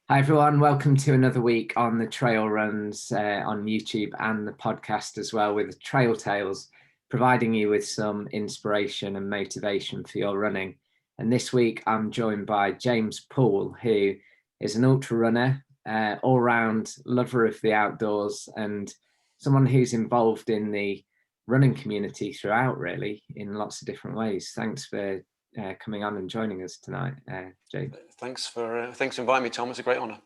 Hi everyone, welcome to another week on the trail runs on YouTube and the podcast as well with Trail Tales, providing you with some inspiration and motivation for your running. And this week I'm joined by James Poole, who is an ultra runner, all-round lover of the outdoors and someone who's involved in the running community throughout, really, in lots of different ways. Thanks for coming on and joining us tonight, James. Thanks for inviting me, Tom. It's a great honour.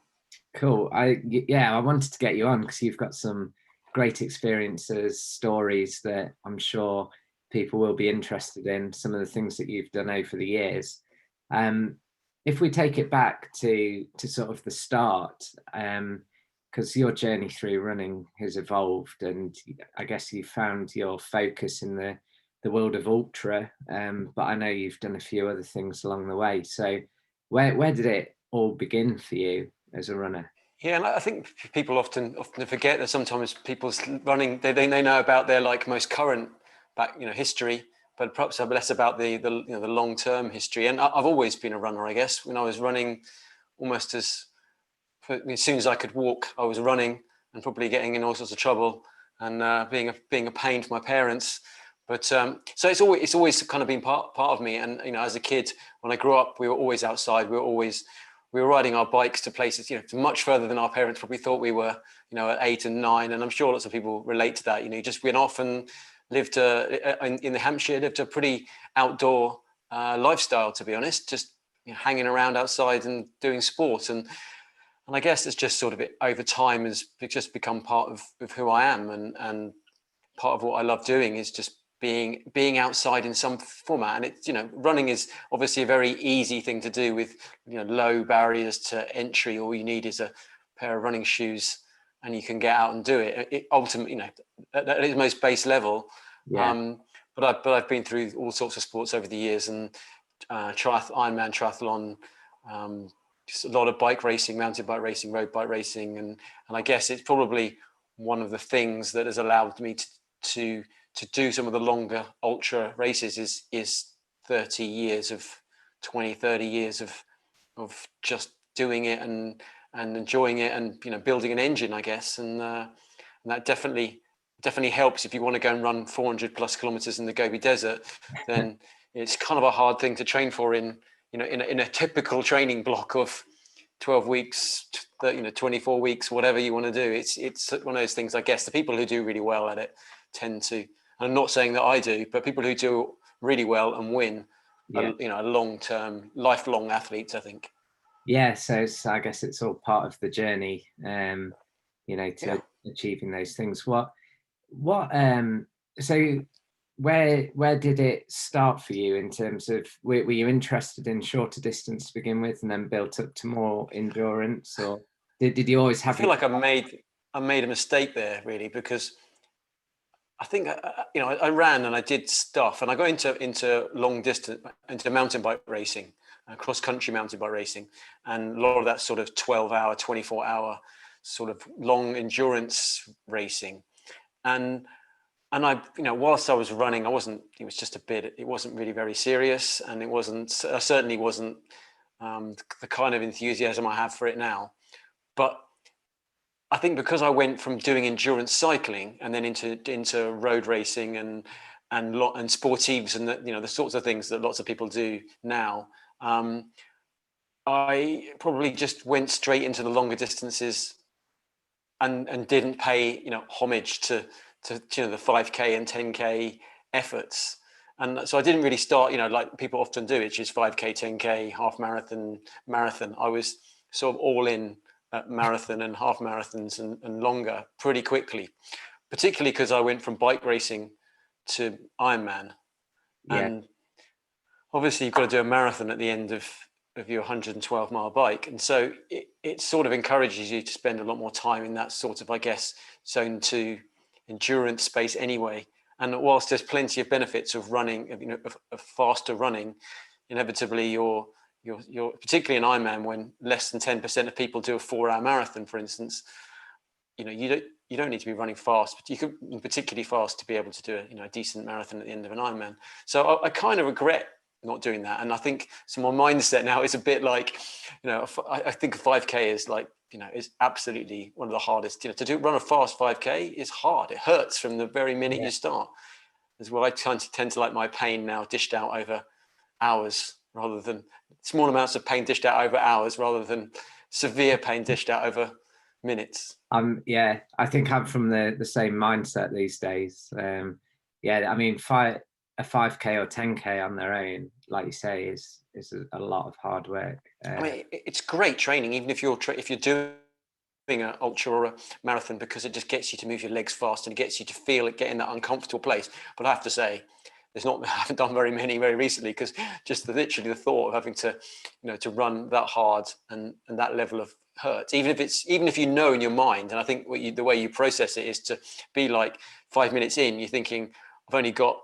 Cool. I wanted to get you on because you've got some great experiences, stories that I'm sure people will be interested in. Some of the things that you've done over the years. If we take it back to sort of the start, because your journey through running has evolved, and I guess you found your focus in the world of ultra. But I know you've done a few other things along the way. So where did it all begin for you as a runner? Yeah, and I think people often forget that sometimes people's running they know about their most current history, but perhaps less about the long term history. And I've always been a runner, I guess. When I was running, almost as soon as I could walk, I was running and probably getting in all sorts of trouble and being a pain for my parents. But so it's always kind of been part of me. And as a kid, when I grew up, we were always outside. We were riding our bikes to places, much further than our parents probably thought we were, at 8 and 9. And I'm sure lots of people relate to that. You just went off and lived in the Hampshire, lived a pretty outdoor lifestyle, to be honest, just hanging around outside and doing sport. And I guess it's just sort of over time has just become part of who I am. And part of what I love doing is just being outside in some format. And it's, running is obviously a very easy thing to do with, low barriers to entry. All you need is a pair of running shoes and you can get out and do it. Ultimately, at its most base level. Yeah. But I've been through all sorts of sports over the years, and Ironman triathlon, just a lot of bike racing, mountain bike racing, road bike racing. And I guess it's probably one of the things that has allowed me to do some of the longer ultra races is 30 years of 30 years of just doing it and enjoying it and building an engine, I guess. And that definitely helps. If you want to go and run 400 plus kilometers in the Gobi Desert, then it's kind of a hard thing to train for in a typical training block of 12 weeks, 24 weeks, whatever you want to do. It's one of those things, I guess. The people who do really well at it tend to, and I'm not saying that I do, but people who do really well and win, Yeah. are long-term, lifelong athletes, I think. Yeah, so I guess it's all part of the journey, to achieving those things. So where did it start for you in terms of, were you interested in shorter distance to begin with and then built up to more endurance, or did you always have? I feel like I made a mistake there, really, because I think I ran and I did stuff, and I got into long distance, into mountain bike racing, cross country mountain bike racing, and a lot of that sort of 12-hour, 24-hour sort of long endurance racing, and I, whilst I was running, it wasn't really very serious, and I certainly wasn't the kind of enthusiasm I have for it now, but I think because I went from doing endurance cycling and then into road racing and sportives and the sorts of things that lots of people do now, I probably just went straight into the longer distances and didn't pay homage to the 5K and 10K efforts. And so I didn't really start like people often do, which is 5K, 10K, half marathon. I was sort of all in at marathon and half marathons and longer pretty quickly, particularly because I went from bike racing to Ironman. Yeah. And obviously you've got to do a marathon at the end of your 112 mile bike. And so it sort of encourages you to spend a lot more time in that sort of, I guess, zone 2 endurance space anyway. And whilst there's plenty of benefits of running, of faster running, inevitably you're particularly in Ironman, when less than 10% of people do a 4-hour marathon, for instance, you don't need to be running fast, but you could particularly fast to be able to do a decent marathon at the end of an Ironman. So I kind of regret not doing that. And I think so my mindset now is a bit like, I think a 5K is like, is absolutely one of the hardest. Run a fast 5K is hard. It hurts from the very minute you start. Is why I tend to like my pain now dished out over hours rather than small amounts of pain dished out over hours rather than severe pain dished out over minutes. I think I'm from the same mindset these days. I mean, a 5K or 10K on their own, like you say, is a lot of hard work. I mean, it's great training, even if you're doing an ultra or a marathon, because it just gets you to move your legs fast and it gets you to feel it, get in that uncomfortable place. But I have to say, I haven't done very many very recently, because just literally the thought of having to, to run that hard and that level of hurt, even if you know in your mind, and I think the way you process it is to be like 5 minutes in, you're thinking, I've only got,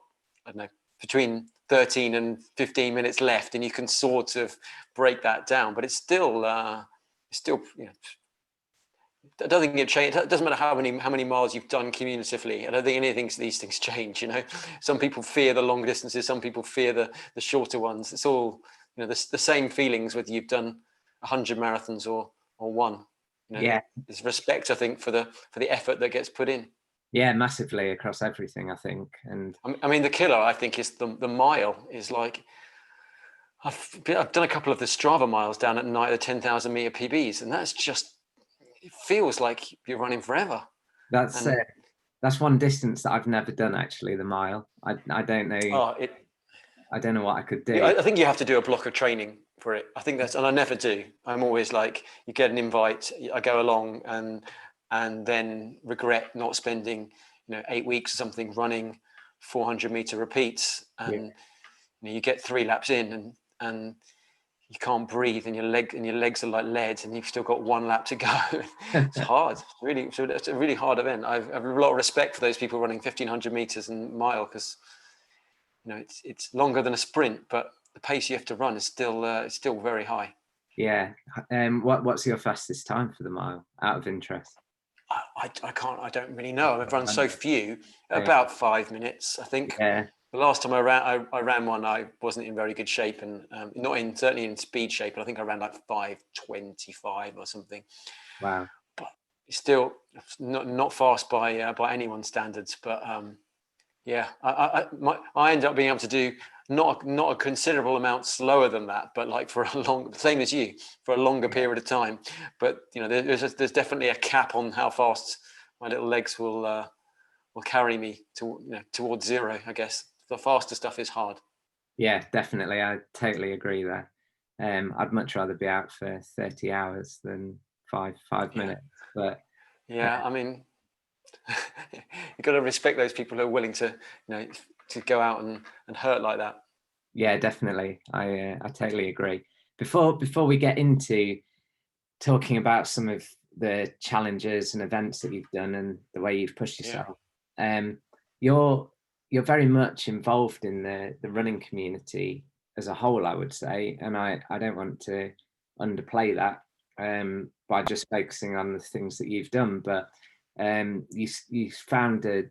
I don't know, between 13 and 15 minutes left, and you can sort of break that down, but it's still, I don't think it changes. It doesn't matter how many miles you've done cumulatively. I don't think these things change. Some people fear the long distances. Some people fear the shorter ones. It's all the same feelings whether you've done 100 marathons or one. There's respect, I think, for the effort that gets put in. Yeah, massively across everything, I think. And I mean, the killer, I think, is the mile. Is like I've done a couple of the Strava miles down at night, the 10,000 meter PBs, and that's just. It feels like you're running forever. That's one distance that I've never done, actually, the mile. I don't know. I don't know what I could do. I think you have to do a block of training for it. I think and I never do. I'm always like, you get an invite, I go along and then regret not spending, 8 weeks or something running 400 meter repeats. And you get 3 laps in and you can't breathe, and your legs are like lead, and you've still got 1 lap to go. It's hard. It's a really hard event. I have a lot of respect for those people running 1,500 meters and mile, because it's longer than a sprint, but the pace you have to run is still very high. Yeah. What's your fastest time for the mile, out of interest? I don't really know. I've run so few. About 5 minutes, I think. Yeah. The last time I ran one, I wasn't in very good shape, and certainly in speed shape. But I think I ran like 5:25 or something. Wow. But still not fast by anyone's standards. But I ended up being able to do not a considerable amount slower than that, but like for same as you, for a longer period of time. But there's definitely a cap on how fast my little legs will carry me towards zero, I guess. The faster stuff is hard. Yeah, definitely. I totally agree there. I'd much rather be out for 30 hours than five minutes. But I mean, you've got to respect those people who are willing to go out and hurt like that. Yeah, definitely. I totally agree. Before we get into talking about some of the challenges and events that you've done and the way you've pushed yourself, you're very much involved in the running community as a whole, I would say, and I don't want to underplay that by just focusing on the things that you've done, but you founded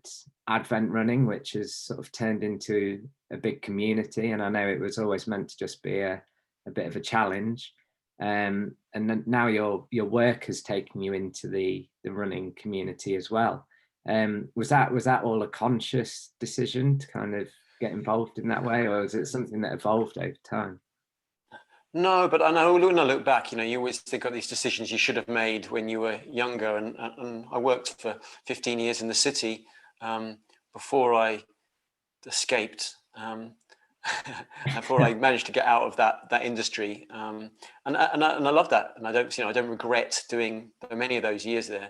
Advent Running, which has sort of turned into a big community, and I know it was always meant to just be a bit of a challenge, and then now your work has taken you into the running community as well. Was that all a conscious decision to kind of get involved in that way, or is it something that evolved over time? No, but I know when I look back, you always think of these decisions you should have made when you were younger. And I worked for 15 years in the city before I escaped, before I managed to get out of that industry. And I love that, and I don't regret doing many of those years there.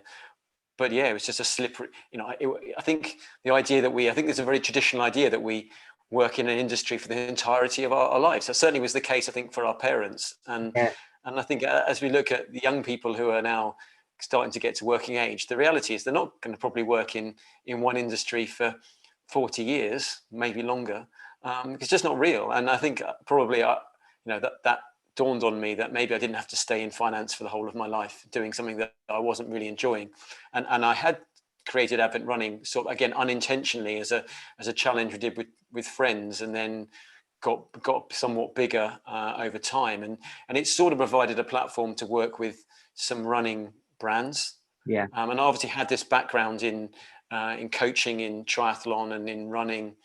But yeah, it was just a slippery. I think I think there's a very traditional idea that we work in an industry for the entirety of our lives. That certainly was the case, I think, for our parents. And I think as we look at the young people who are now starting to get to working age, the reality is they're not going to probably work in one industry for 40 years, maybe longer. It's just not real. And I think probably, that dawned on me that maybe I didn't have to stay in finance for the whole of my life doing something that I wasn't really enjoying. And I had created Advent Running sort of, again, unintentionally as a challenge we did with friends, and then got somewhat bigger over time, and it sort of provided a platform to work with some running brands. Yeah. And I obviously had this background in coaching in triathlon and in running,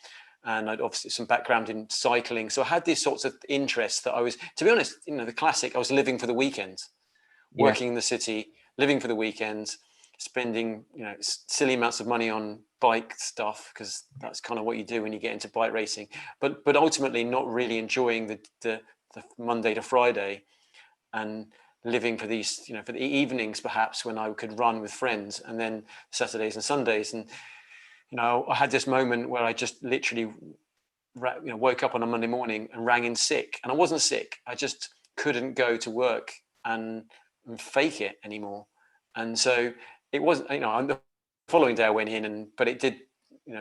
and I'd obviously some background in cycling. So I had these sorts of interests that I was, to be honest, the classic, I was living for the weekends, working in the city, living for the weekends, spending, silly amounts of money on bike stuff, because that's kind of what you do when you get into bike racing, but ultimately not really enjoying the Monday to Friday, and living for these, for the evenings perhaps when I could run with friends, and then Saturdays and Sundays. And I had this moment where I just literally woke up on a Monday morning and rang in sick, and I wasn't sick, I just couldn't go to work and fake it anymore. And so it wasn't, the following day I went in, but it did,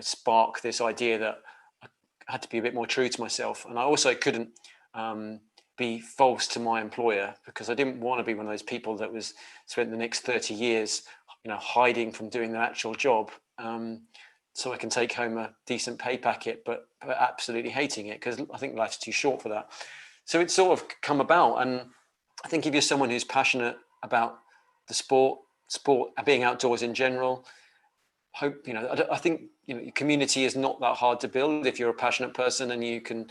spark this idea that I had to be a bit more true to myself. And I also couldn't be false to my employer, because I didn't want to be one of those people that was spent the next 30 years, hiding from doing their actual job, so I can take home a decent pay packet, but absolutely hating it, because I think life's too short for that. So it's sort of come about. And I think if you're someone who's passionate about the sport and being outdoors in general, I think community is not that hard to build if you're a passionate person, and you can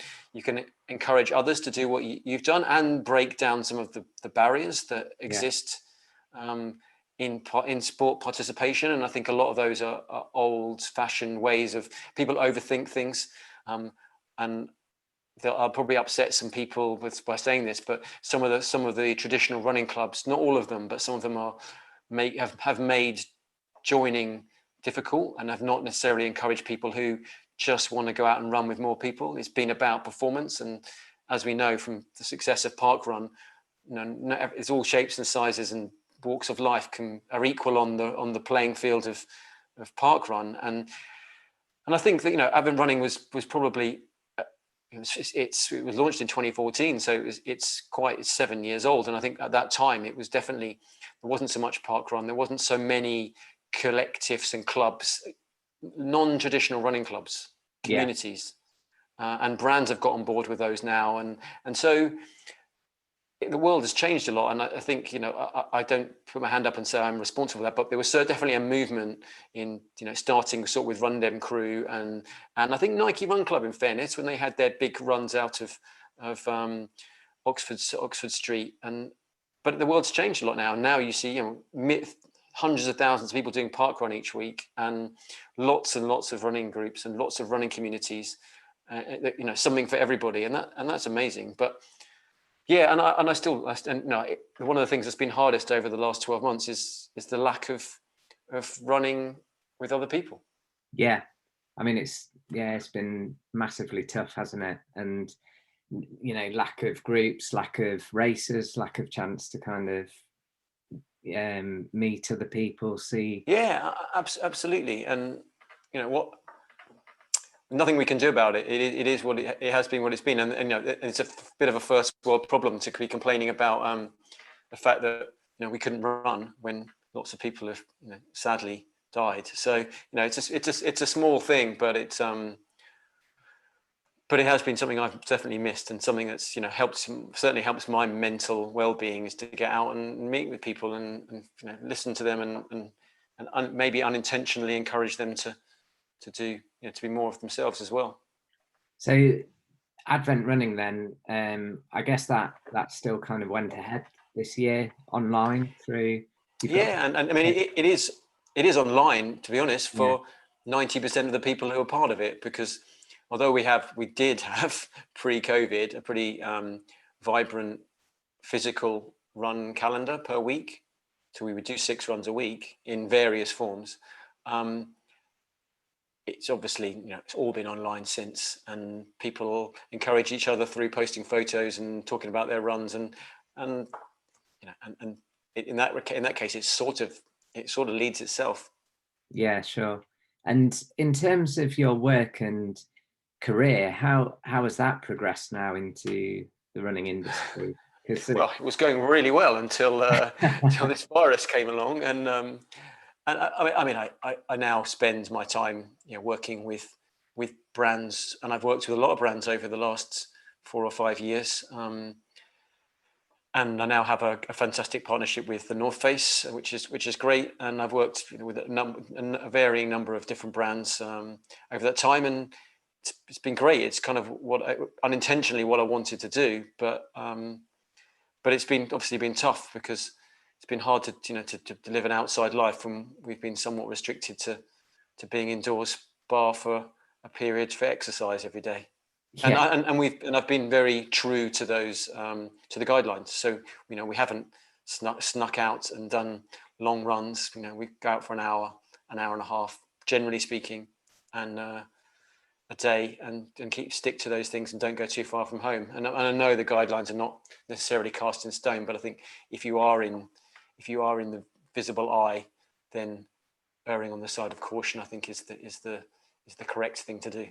encourage others to do what you've done, and break down some of the barriers that exist in sport participation. And I think a lot of those are old-fashioned ways of people overthink things, and I'll probably upset some people by saying this, but some of the traditional running clubs, not all of them, but some of them have made joining difficult, and have not necessarily encouraged people who just want to go out and run with more people. It's been about performance, and as we know from the success of parkrun, it's all shapes and sizes and walks of life are equal on the playing field of parkrun. And I think that Advent Running was probably it was launched in 2014, so it's 7 years old. And I think at that time it was definitely, there wasn't so much parkrun, there wasn't so many collectives and clubs, non-traditional running clubs, communities, and brands have got on board with those now, and so the world has changed a lot. And I think I don't put my hand up and say I'm responsible for that, but there was definitely a movement in starting sort of with Run Dem Crew, and I think Nike Run Club, in fairness, when they had their big runs out of Oxford Street, but the world's changed a lot now. Now you see hundreds of thousands of people doing parkrun each week, and lots of running groups and lots of running communities, something for everybody, and that's amazing. But yeah, and one of the things that's been hardest over the last 12 months is the lack of running with other people. Yeah, I mean it's been massively tough, hasn't it? And lack of groups, lack of races, lack of chance to kind of meet other people, see. Yeah, absolutely. And nothing we can do about it. It is what it has been, what it's been, and it's a bit of a first world problem to be complaining about the fact that we couldn't run when lots of people have sadly died. So it's a small thing, but it has been something I've definitely missed, and something that's certainly helps my mental well-being, is to get out and meet with people and listen to them and maybe unintentionally encourage them to do to be more of themselves as well. So Advent Running then, I guess that still kind of went ahead this year online through. And I mean it is online, to be honest, for 90% of the people who are part of it, because although we did have pre-COVID a pretty vibrant physical run calendar per week, so we would do 6 runs a week in various forms. It's obviously it's all been online since, and people encourage each other through posting photos and talking about their runs, and in that case it sort of leads itself. Yeah, sure. And in terms of your work and career, how has that progressed now into the running industry? Well, it was going really well until this virus came along, and I now spend my time working with brands, and I've worked with a lot of brands over the last 4 or 5 years. And I now have a fantastic partnership with the North Face, which is great. And I've worked with a varying number of different brands over that time, and it's been great. It's kind of unintentionally what I wanted to do, but it's been obviously been tough because it's been hard to live an outside life when we've been somewhat restricted to being indoors, bar for a period for exercise every day. Yeah. And I've been very true to those to the guidelines. So we haven't snuck out and done long runs. We go out for an hour and a half, generally speaking, and a day, and stick to those things and don't go too far from home. And I know the guidelines are not necessarily cast in stone, but I think if you are in the visible eye, then erring on the side of caution, I think, is the correct thing to do.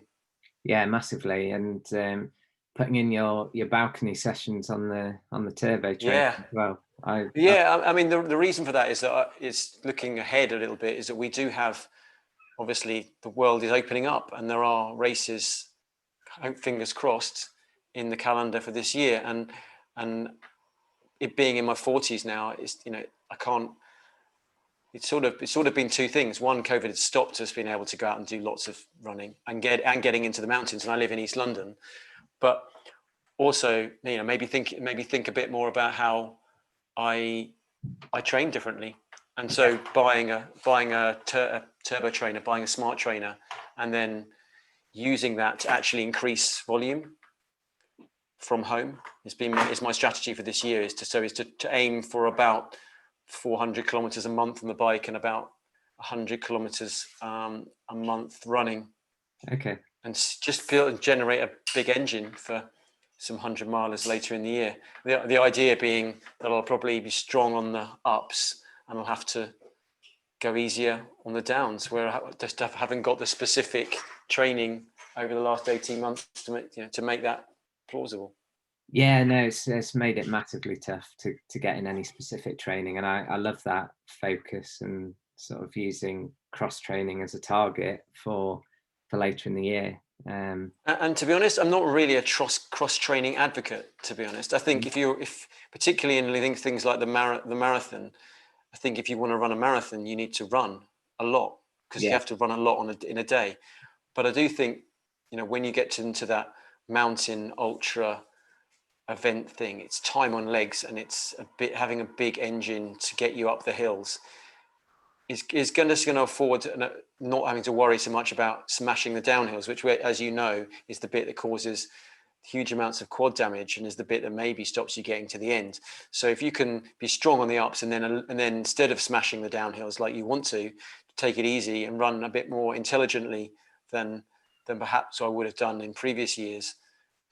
Yeah, massively. And putting in your balcony sessions on the turbo train as well. I mean, the reason for that is that it's looking ahead a little bit, is that we do have, obviously, the world is opening up and there are races, fingers crossed, in the calendar for this year. And it being in my 40s now, I can't. It's sort of been two things. One, COVID had stopped us being able to go out and do lots of running and getting into the mountains. And I live in East London, but also maybe think a bit more about how I train differently. And so buying a turbo trainer, buying a smart trainer, and then using that to actually increase volume from home is my strategy for this year. Is to aim for about 400 kilometers a month on the bike and about 100 kilometers a month running. Okay. And just generate a big engine for some 100 milers later in the year. The idea being that I'll probably be strong on the ups and I'll have to go easier on the downs, where I just haven't got the specific training over the last 18 months to make that plausible. Yeah, no, it's made it massively tough to get in any specific training, and I love that focus and sort of using cross training as a target for later in the year. And to be honest, I'm not really a cross training advocate. To be honest, I think if particularly in things like the marathon, I think if you want to run a marathon, you need to run a lot, because you have to run a lot in a day. But I do think when you get into that mountain ultra event thing, it's time on legs, and it's having a big engine to get you up the hills is going to afford not having to worry so much about smashing the downhills, which, as you know, is the bit that causes huge amounts of quad damage and is the bit that maybe stops you getting to the end. So if you can be strong on the ups and then instead of smashing the downhills like you want to, take it easy and run a bit more intelligently than perhaps I would have done in previous years,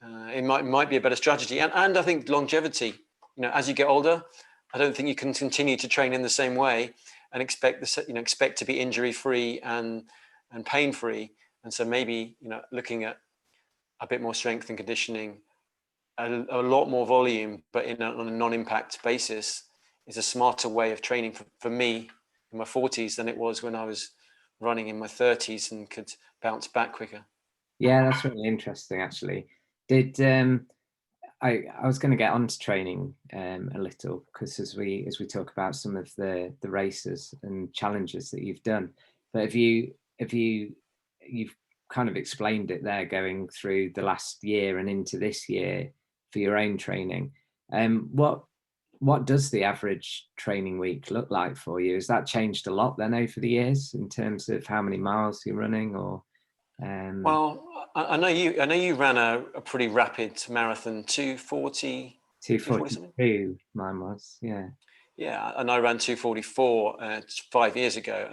it might be a better strategy. And I think longevity, as you get older, I don't think you can continue to train in the same way and expect to be injury free and pain free. And so maybe looking at a bit more strength and conditioning, a lot more volume, but on a non-impact basis, is a smarter way of training for me in my 40s than it was when I was running in my 30s and could bounce back quicker. Yeah, that's really interesting, actually. I was going to get onto training a little, because as we talk about some of the races and challenges that you've done, but you've kind of explained it there, going through the last year and into this year for your own training. What does the average training week look like for you? Has that changed a lot then over the years in terms of how many miles you're running, or? Well, I know you ran a pretty rapid marathon, 240. 242, mine was, yeah. Yeah, and I ran 244 5 years ago,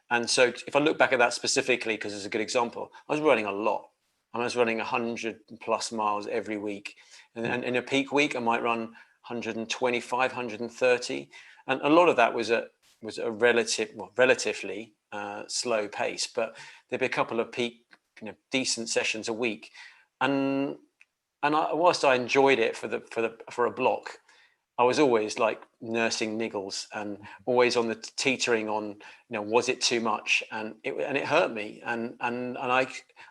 and so if I look back at that specifically, because it's a good example, I was running a lot. I was running 100 plus miles every week, and in a peak week I might run 125, 130, and a lot of that was a relatively slow pace, but there'd be a couple of peak, decent sessions a week, and whilst I enjoyed it for a block, I was always like nursing niggles and always on the teetering on, was it too much? And it hurt me. And I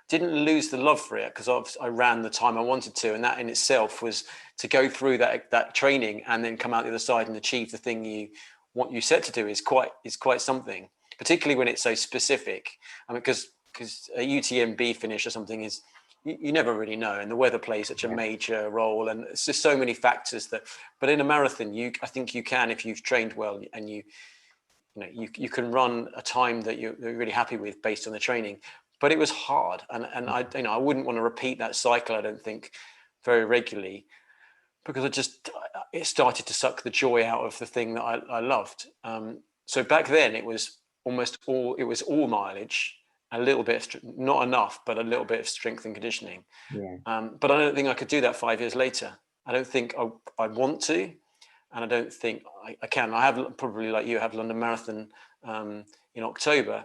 didn't lose the love for it because I ran the time I wanted to. And that in itself was to go through that training and then come out the other side and achieve the thing what you set to do is quite something, particularly when it's so specific. I mean, because a UTMB finish or something is, you never really know, and the weather plays such a major role, and it's just so many factors but in a marathon, I think you can, if you've trained well and you can run a time that you're really happy with based on the training. But it was hard, and I wouldn't want to repeat that cycle, I don't think, very regularly, because it started to suck the joy out of the thing that I loved. So back then it was all mileage, a little bit, not enough, but a little bit of strength and conditioning. Yeah. But I don't think I could do that 5 years later. I don't think I want to, and I don't think I can. I have probably, like you, have London Marathon in October,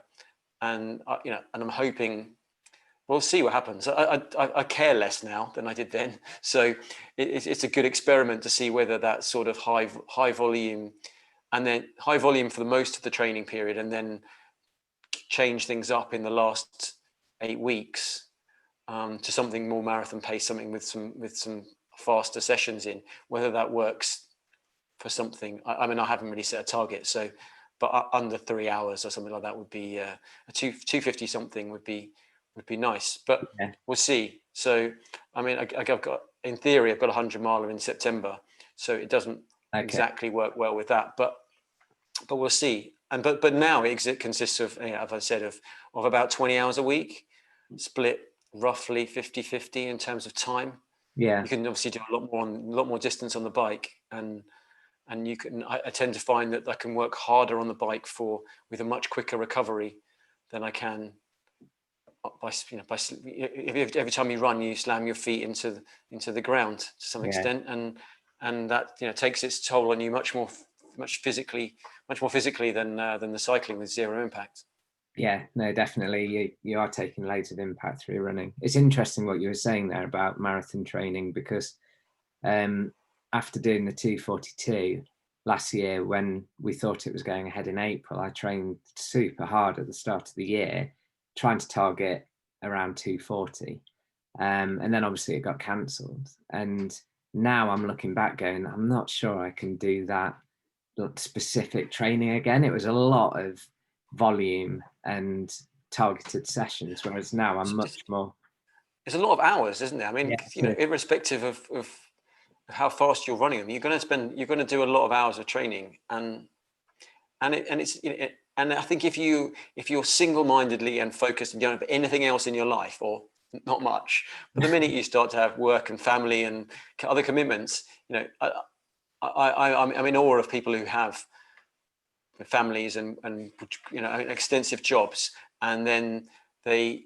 and and I'm hoping we'll see what happens. I care less now than I did then, so it's a good experiment to see whether that sort of high volume, and then high volume for the most of the training period, and then change things up in the last 8 weeks to something more marathon pace, something with some faster sessions in, whether that works for something. I mean, I haven't really set a target, so, but under 3 hours or something like that would be a 250 something would be nice, but we'll see. So, I mean, I've got, in theory, I've got a 100-miler in September, so it doesn't exactly work well with that, but we'll see. And but now it consists of, as I said, of about 20 hours a week, split roughly 50-50 in terms of time. Yeah. You can obviously do a lot more distance on the bike, and you can. I tend to find that I can work harder on the bike with a much quicker recovery than I can by every time you run, you slam your feet into the ground to some extent, and that takes its toll on you much more physically than the cycling with zero impact. Yeah, no, definitely. You are taking loads of impact through running. It's interesting what you were saying there about marathon training, because after doing the 242 last year, when we thought it was going ahead in April, I trained super hard at the start of the year, trying to target around 240. And then obviously it got cancelled. And now I'm looking back going, I'm not sure I can do that specific training again. It was a lot of volume and targeted sessions, whereas now I'm much more. It's a lot of hours, isn't it? I mean, irrespective of how fast you're running them, you're going to do a lot of hours of training, and I think if you're single-mindedly and focused and you don't have anything else in your life, or not much, but the minute you start to have work and family and other commitments, I'm in awe of people who have families and extensive jobs, and then they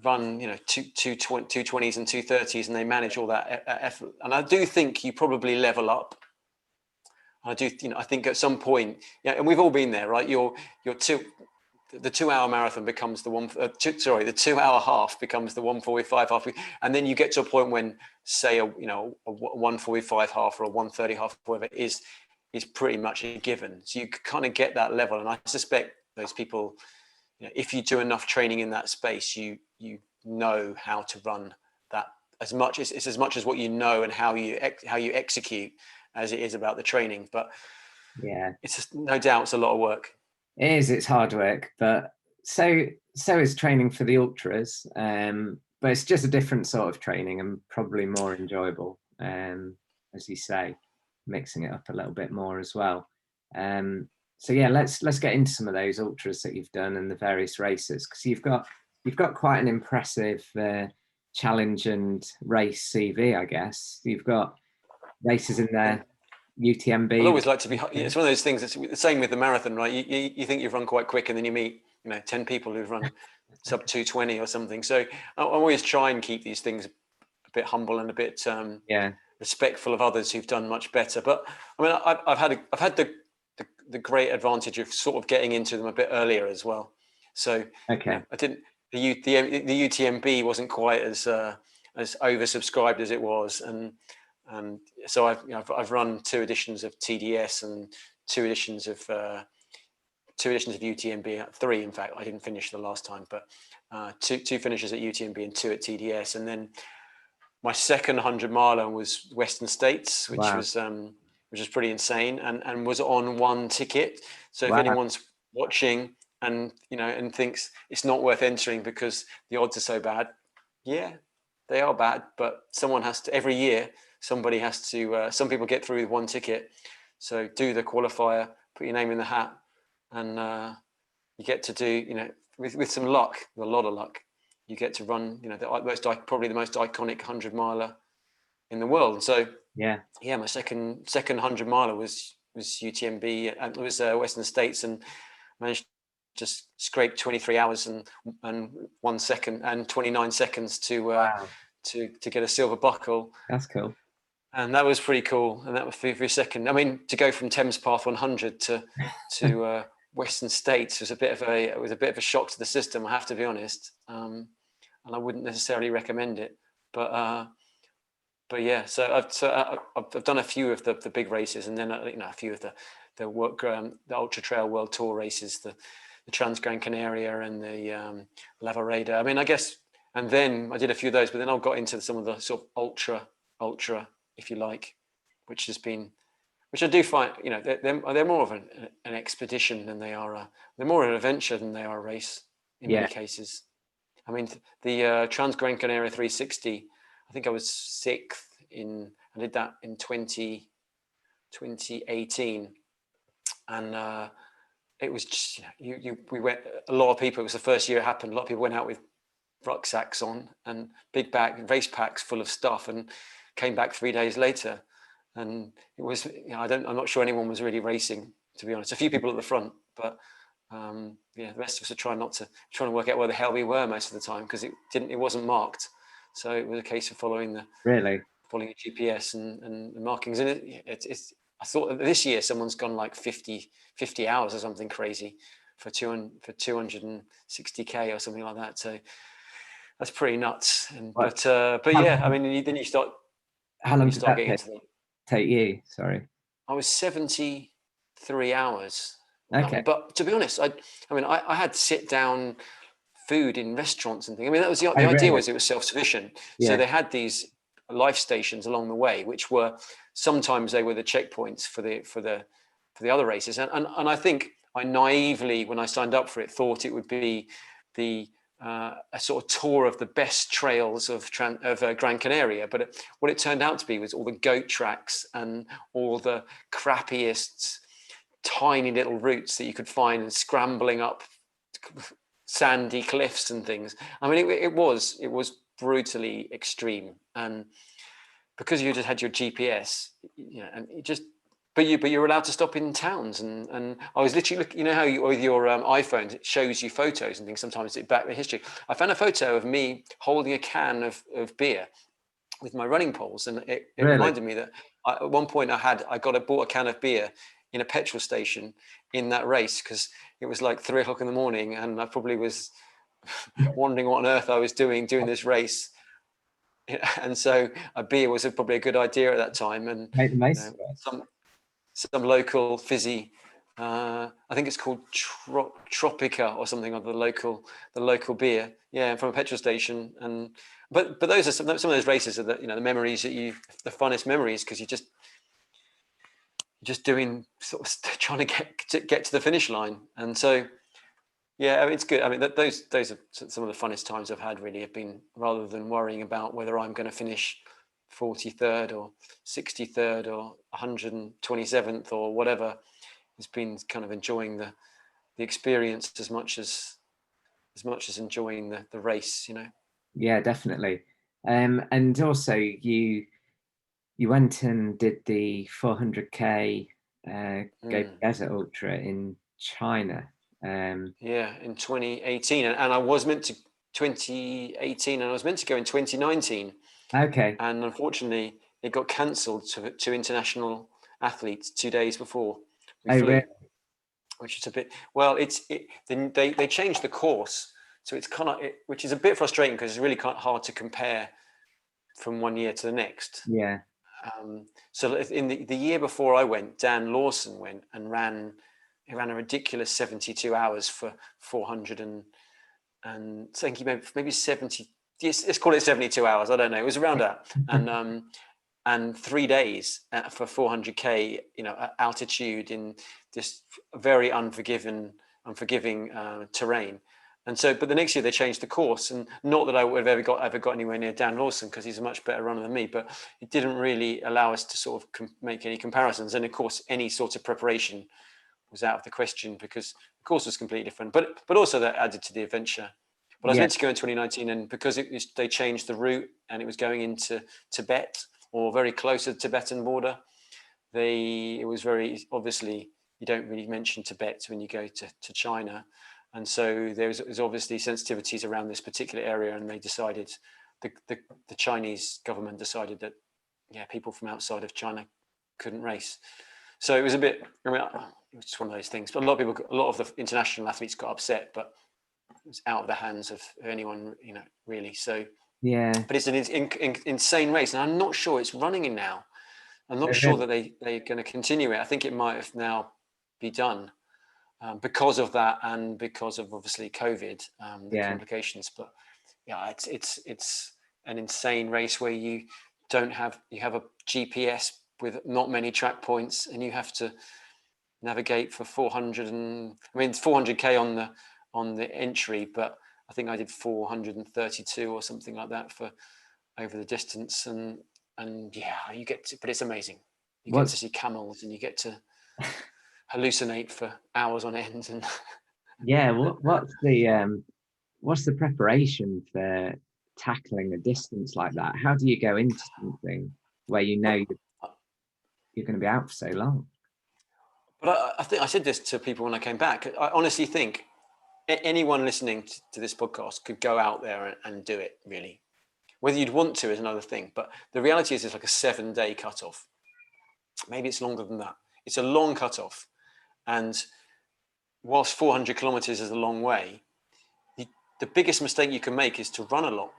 run 220s and 230s, and they manage all that effort. And I do think you probably level up. I think at some point, and we've all been there, right? The 2 hour marathon becomes the 2 hour half becomes the 145 half, and then you get to a point when, say, a 145 half or a 130 half, whatever, is pretty much a given. So you kind of get that level, and I suspect those people, if you do enough training in that space, you know how to run that as much as what you know and how you execute as it is about the training. But it's no doubt it's a lot of work. It is. It's hard work, but so is training for the ultras. But it's just a different sort of training and probably more enjoyable. As you say, mixing it up a little bit more as well. So yeah, let's get into some of those ultras that you've done and the various races, because you've got quite an impressive challenge and race CV, I guess. You've got races in there. UTMB. I always like to be. It's one of those things. It's the same with the marathon, right? You think you've run quite quick, and then you meet 10 people who've run sub 220 or something. So I always try and keep these things a bit humble and a bit respectful of others who've done much better. But I mean, I've had the great advantage of sort of getting into them a bit earlier as well. So I didn't. The UTMB wasn't quite as oversubscribed as it was, and And so I've run 2 editions of TDS and 2 editions of UTMB, 3 in fact. I didn't finish the last time, but two finishes at UTMB and 2 at TDS. And then my second 100 miler was Western States, which Wow. was pretty insane, and was on 1 ticket. So if Wow. anyone's watching and thinks it's not worth entering because the odds are so bad, yeah, they are bad, but someone has to, every year somebody has to, some people get through with 1 ticket. So do the qualifier, put your name in the hat, and you get to do, with some luck, a lot of luck, you get to run, probably the most iconic 100 miler in the world. And so my second 100 miler was UTMB, and it was Western States, and managed to just scrape 23 hours and 1 second and 29 seconds to get a silver buckle. That's cool. And that was pretty cool. And that was for a second. I mean, to go from Thames Path 100 to Western States was a bit of a shock to the system, I have to be honest. And I wouldn't necessarily recommend it. But yeah, so I've done a few of the big races, and then a few of the Ultra Trail World Tour races, the Trans Gran Canaria and the Lavareda. I mean, I guess, and then I did a few of those, but then I got into some of the sort of ultra, if you like, which I do find, they're more of an expedition than they are. They're more an adventure than they are a race in many cases. I mean, the Trans Gran Canaria 360. I think I was 6th I did that in 2018, and it was just, we went, a lot of people, it was the first year it happened, a lot of people went out with rucksacks on and big race packs full of stuff, and came back 3 days later, and it was, I'm not sure anyone was really racing, to be honest. A few people at the front, but the rest of us are trying to work out where the hell we were most of the time, because it wasn't marked. So it was a case of following a GPS and markings. And I thought this year someone's gone like 50 hours or something crazy for 260k or something like that. So that's pretty nuts. But yeah, I mean, then you start. How long did that take you? Sorry. I was 73 hours. Okay. But to be honest, I had sit down food in restaurants and things. I mean, that was the idea was it was self-sufficient. Yeah. So they had these life stations along the way, which were, sometimes they were the checkpoints for the other races. And I think I naively, when I signed up for it, thought it would be a sort of tour of the best trails of Gran Canaria. But what it turned out to be was all the goat tracks and all the crappiest tiny little routes that you could find, and scrambling up sandy cliffs and things. I mean, it was brutally extreme, and because you just had your GPS, and it just, but you're allowed to stop in towns, and I was literally looking, how with your iPhone, it shows you photos and things. Sometimes it back the history. I found a photo of me holding a can of beer with my running poles, and it reminded me that at one point I bought a can of beer in a petrol station in that race, because it was like 3 o'clock in the morning, and I probably was wondering what on earth I was doing this race. And so a beer was probably a good idea at that time. And some local fizzy, I think it's called Tropica or something, or the local beer, from a petrol station. And but those are some of those races are the memories that the funnest memories, because you're just doing, sort of trying to get to the finish line. And so it's good. I mean, those are some of the funnest times I've had, really, have been, rather than worrying about whether I'm going to finish 43rd or 63rd or 127th or whatever. It's been kind of enjoying the experience as much as enjoying the race, Yeah, definitely. And also you went and did the 400k Gobi Desert Ultra in China. In 2018, and I was meant to 2018, and I was meant to go in 2019. Okay. And unfortunately, it got cancelled to international athletes 2 days before we flew, really? Which is a bit. Well, then they changed the course, so it's kind of, which is a bit frustrating, because it's really kind of hard to compare from one year to the next. Yeah. So in the year before I went, Dan Lawson went and ran a ridiculous 72 hours for 400 and I think he maybe 70. Yes, let's call it 72 hours. I don't know. It was around that. And 3 days for 400k, at altitude in this very unforgiving terrain. And so, but the next year they changed the course, and not that I would have ever got anywhere near Dan Lawson, because he's a much better runner than me, but it didn't really allow us to sort of make any comparisons. And of course, any sort of preparation was out of the question because the course was completely different. But also that added to the adventure. But I was meant to go in 2019, and because they changed the route and it was going into Tibet or very close to the Tibetan border, it was very obviously you don't really mention Tibet when you go to China. And so there's obviously sensitivities around this particular area, and they decided, the Chinese government decided that, people from outside of China couldn't race. So it was a bit, it was just one of those things. But a lot of the international athletes got upset, but it was out of the hands of anyone, really. So yeah. But it's an insane race, and I'm not sure it's running in now. I'm not sure that they're going to continue it. I think it might have now be done. Because of that, and because of obviously COVID, the complications. But it's an insane race where you have a GPS with not many track points, and you have to navigate for 400k on the entry, but I think I did 432 or something like that for over the distance, and you get to, but it's amazing. You get to see camels, and you get to hallucinate for hours on end. And what's the preparation for tackling a distance like that? How do you go into something where you're going to be out for so long? But I think I said this to people when I came back. I honestly think anyone listening to this podcast could go out there and do it, really. Whether you'd want to is another thing, but the reality is it's like a 7-day cutoff. Maybe it's longer than that. It's a long cutoff. And whilst 400 kilometers is a long way, the biggest mistake you can make is to run a lot,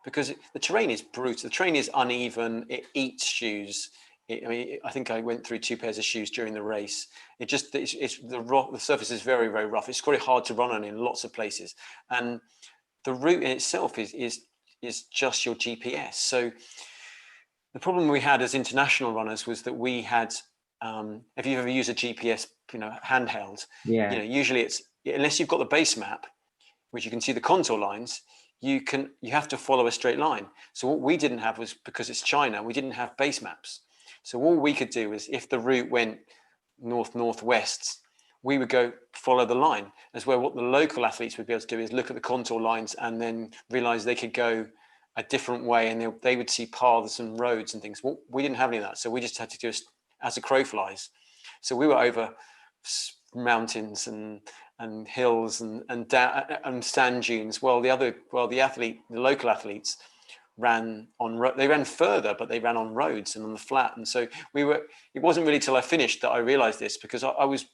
because the terrain is brutal. The terrain is uneven. It eats shoes. I think I went through 2 pairs of shoes during the race. The surface is very, very rough. It's very hard to run on in lots of places. And the route in itself is just your GPS. So the problem we had as international runners was that we had, if you've ever used a GPS, handheld, usually it's, unless you've got the base map, which you can see the contour lines, you have to follow a straight line. So what we didn't have was, because it's China, we didn't have base maps. So all we could do is, if the route went northwest, we would go follow the line. As well, what the local athletes would be able to do is look at the contour lines and then realize they could go a different way, and they would see paths and roads and things. Well, we didn't have any of that, so we just had to do it as a crow flies. So we were over mountains and hills and sand dunes. Well, the local athletes ran further, but they ran on roads and on the flat. And so it wasn't really till I finished that I realized this, because I was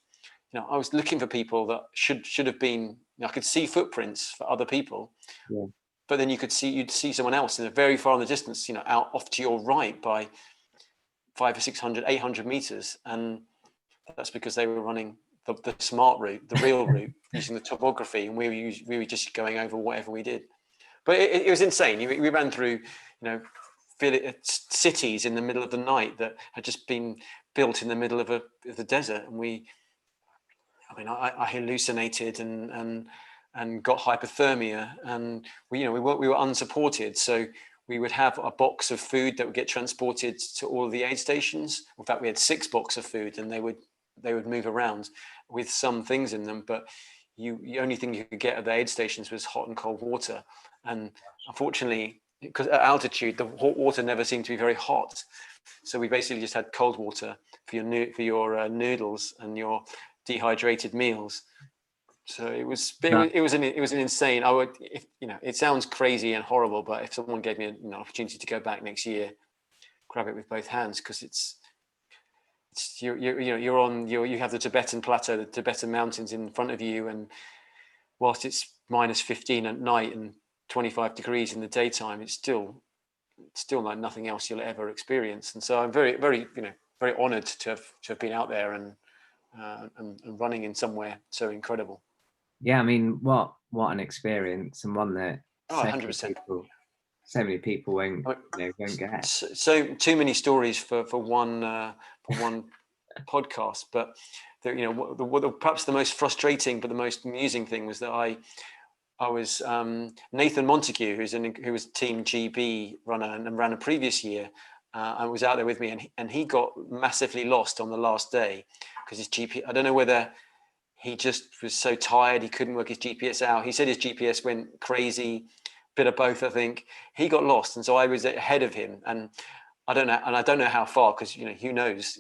looking for people that should have been, I could see footprints for other people, but then you'd see someone else in a very far in the distance, out off to your right by 500 or 600, 800 meters. And that's because they were running the smart route, the real route, using the topography, and we were just going over whatever we did. But it was insane. We ran through, cities in the middle of the night that had just been built in the middle of the desert, and I hallucinated and got hypothermia, and we were unsupported. So we would have a box of food that would get transported to all of the aid stations. In fact, we had 6 boxes of food, and they would move around with some things in them, but the only thing you could get at the aid stations was hot and cold water. And unfortunately, because at altitude, the hot water never seemed to be very hot, so we basically just had cold water for your noodles and your dehydrated meals. So it was an insane. It sounds crazy and horrible, but if someone gave me an opportunity to go back next year, grab it with both hands, because you have the Tibetan plateau, the Tibetan mountains in front of you, and whilst it's -15 at night and 25 degrees in the daytime, it's still still like nothing else you'll ever experience. And so I'm very, very, very honoured to have been out there and running in somewhere so incredible. Yeah, I mean, what an experience, and one that Oh, 100%. So many people won't get. So too many stories for one podcast, but perhaps the most frustrating but the most amusing thing was that I was Nathan Montague, who was Team GB runner and ran a previous year, and was out there with me, and he got massively lost on the last day because his GPS. I don't know whether he just was so tired he couldn't work his GPS out. He said his GPS went crazy, bit of both. I think he got lost, and so I was ahead of him, and I don't know how far, because who knows.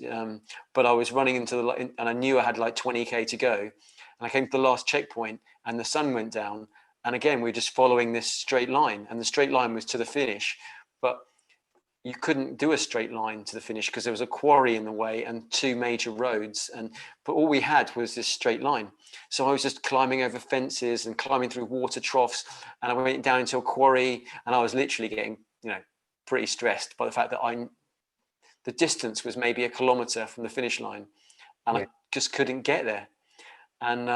But I was running into and I knew I had like 20k to go, and I came to the last checkpoint, and the sun went down. And again, we were just following this straight line, and the straight line was to the finish. But you couldn't do a straight line to the finish because there was a quarry in the way and two major roads. But all we had was this straight line. So I was just climbing over fences and climbing through water troughs, and I went down into a quarry, and I was literally getting, pretty stressed by the fact that the distance was maybe 1 kilometer from the finish line, and I just couldn't get there. And